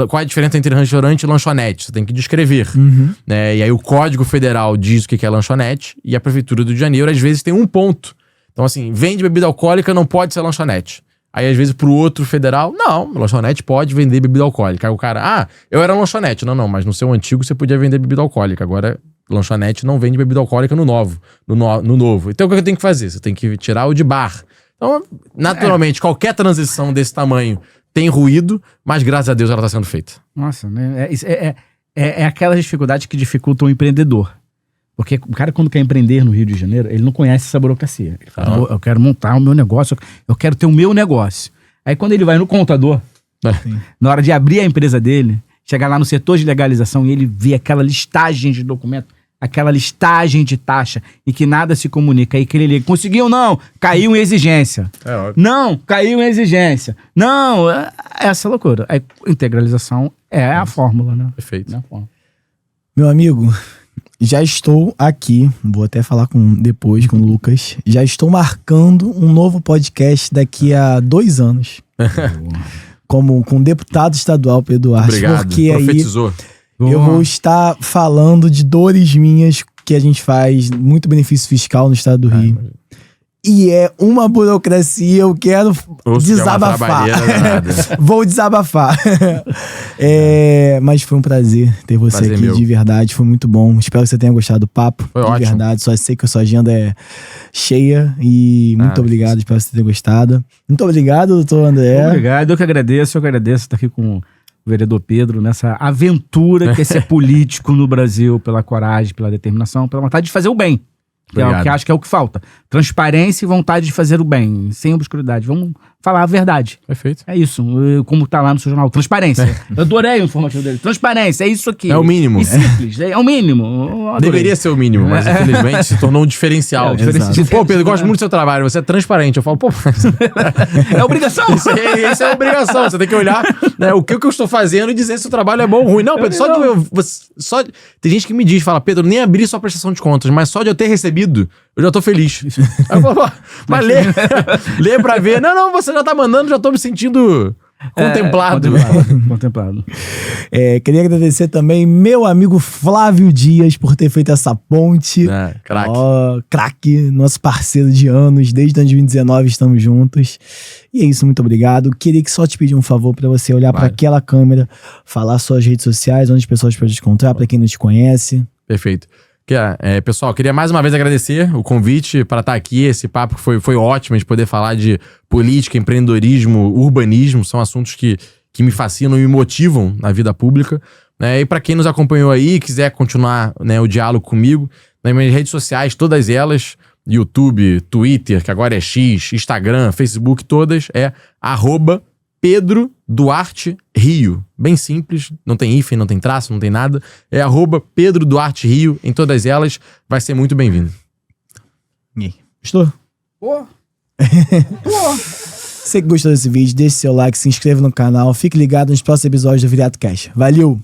Qual é a diferença entre restaurante e lanchonete? Você tem que descrever. Né? E aí o Código Federal diz o que é lanchonete, e a Prefeitura do Rio de Janeiro às vezes tem um ponto. Então assim, vende bebida alcoólica, não pode ser lanchonete. Aí, às vezes, pro outro federal, não, lanchonete pode vender bebida alcoólica. Aí o cara, eu era lanchonete. Não, mas no seu antigo você podia vender bebida alcoólica. Agora, lanchonete não vende bebida alcoólica no novo. Então, o que eu tenho que fazer? Você tem que tirar o de bar. Então, naturalmente, qualquer transição desse tamanho tem ruído, mas graças a Deus ela está sendo feita. Nossa, né? É aquelas dificuldades que dificultam o empreendedor. Porque o cara, quando quer empreender no Rio de Janeiro, ele não conhece essa burocracia. Ele fala, eu quero montar o meu negócio, eu quero ter o meu negócio. Aí quando ele vai no contador, na hora de abrir a empresa dele, chegar lá no setor de legalização e ele vê aquela listagem de documento, aquela listagem de taxa, e que nada se comunica. Aí que ele liga, conseguiu não, caiu em exigência. Não, caiu em exigência. Não, essa loucura. A integralização é a fórmula, né? Perfeito. É a fórmula. Meu amigo... Já estou aqui, vou até falar depois com o Lucas, já estou marcando um novo podcast daqui a 2 anos. Com o deputado estadual Pedro Duarte. Obrigado, porque profetizou. Aí eu vou estar falando de dores minhas que a gente faz, muito benefício fiscal no estado do Rio. E é uma burocracia, eu quero desabafar. Vou desabafar. Mas foi um prazer ter você aqui, de verdade. Foi muito bom. Espero que você tenha gostado do papo. Foi de ótimo. Verdade. Só sei que a sua agenda é cheia. E muito obrigado. Espero que você tenha gostado. Muito obrigado, doutor André. Obrigado, eu que agradeço. estar aqui com o vereador Pedro nessa aventura que é ser político no Brasil, pela coragem, pela determinação, pela vontade de fazer o bem. Que é o que acho que é o que falta. Transparência e vontade de fazer o bem, sem obscuridade. Vamos falar a verdade. Perfeito. É isso, como tá lá no seu jornal. Transparência. Eu adorei o informativo dele. Transparência, é isso aqui. É o mínimo. E simples, é o mínimo. Deveria ser o mínimo, mas infelizmente se tornou um diferencial. Pô, Pedro, gosto muito do seu trabalho, você é transparente. Eu falo, pô... É obrigação. Isso é obrigação. Você tem que olhar, né, o que eu estou fazendo e dizer se o trabalho é bom ou ruim. Não, Pedro, tem gente que me diz, fala, Pedro, nem abri sua prestação de contas, mas só de eu ter recebido, eu já tô feliz. Aí eu falo, mas lê pra ver. Não, você já tá mandando, já tô me sentindo contemplado. Contemplado. Queria agradecer também meu amigo Flávio Dias por ter feito essa ponte. Craque. Craque, nosso parceiro de anos, desde 2019 estamos juntos. E é isso, muito obrigado. Queria que só te pedir um favor pra você olhar pra aquela câmera, falar suas redes sociais, onde as pessoas podem te encontrar, pra quem não te conhece. Perfeito. Pessoal, queria mais uma vez agradecer o convite para estar aqui. Esse papo foi ótimo, de poder falar de política, empreendedorismo, urbanismo. São assuntos que me fascinam e me motivam na vida pública. E para quem nos acompanhou aí e quiser continuar, o diálogo comigo, nas minhas redes sociais, todas elas, YouTube, Twitter, que agora é X, Instagram, Facebook, todas, é @Pedro Duarte Rio. Bem simples, não tem hífen, não tem traço, não tem nada. É @Pedro Duarte Rio em todas elas. Vai ser muito bem-vindo. Gostou? Você que gostou desse vídeo, deixe seu like, se inscreva no canal. Fique ligado nos próximos episódios do Viriato Cash. Valeu!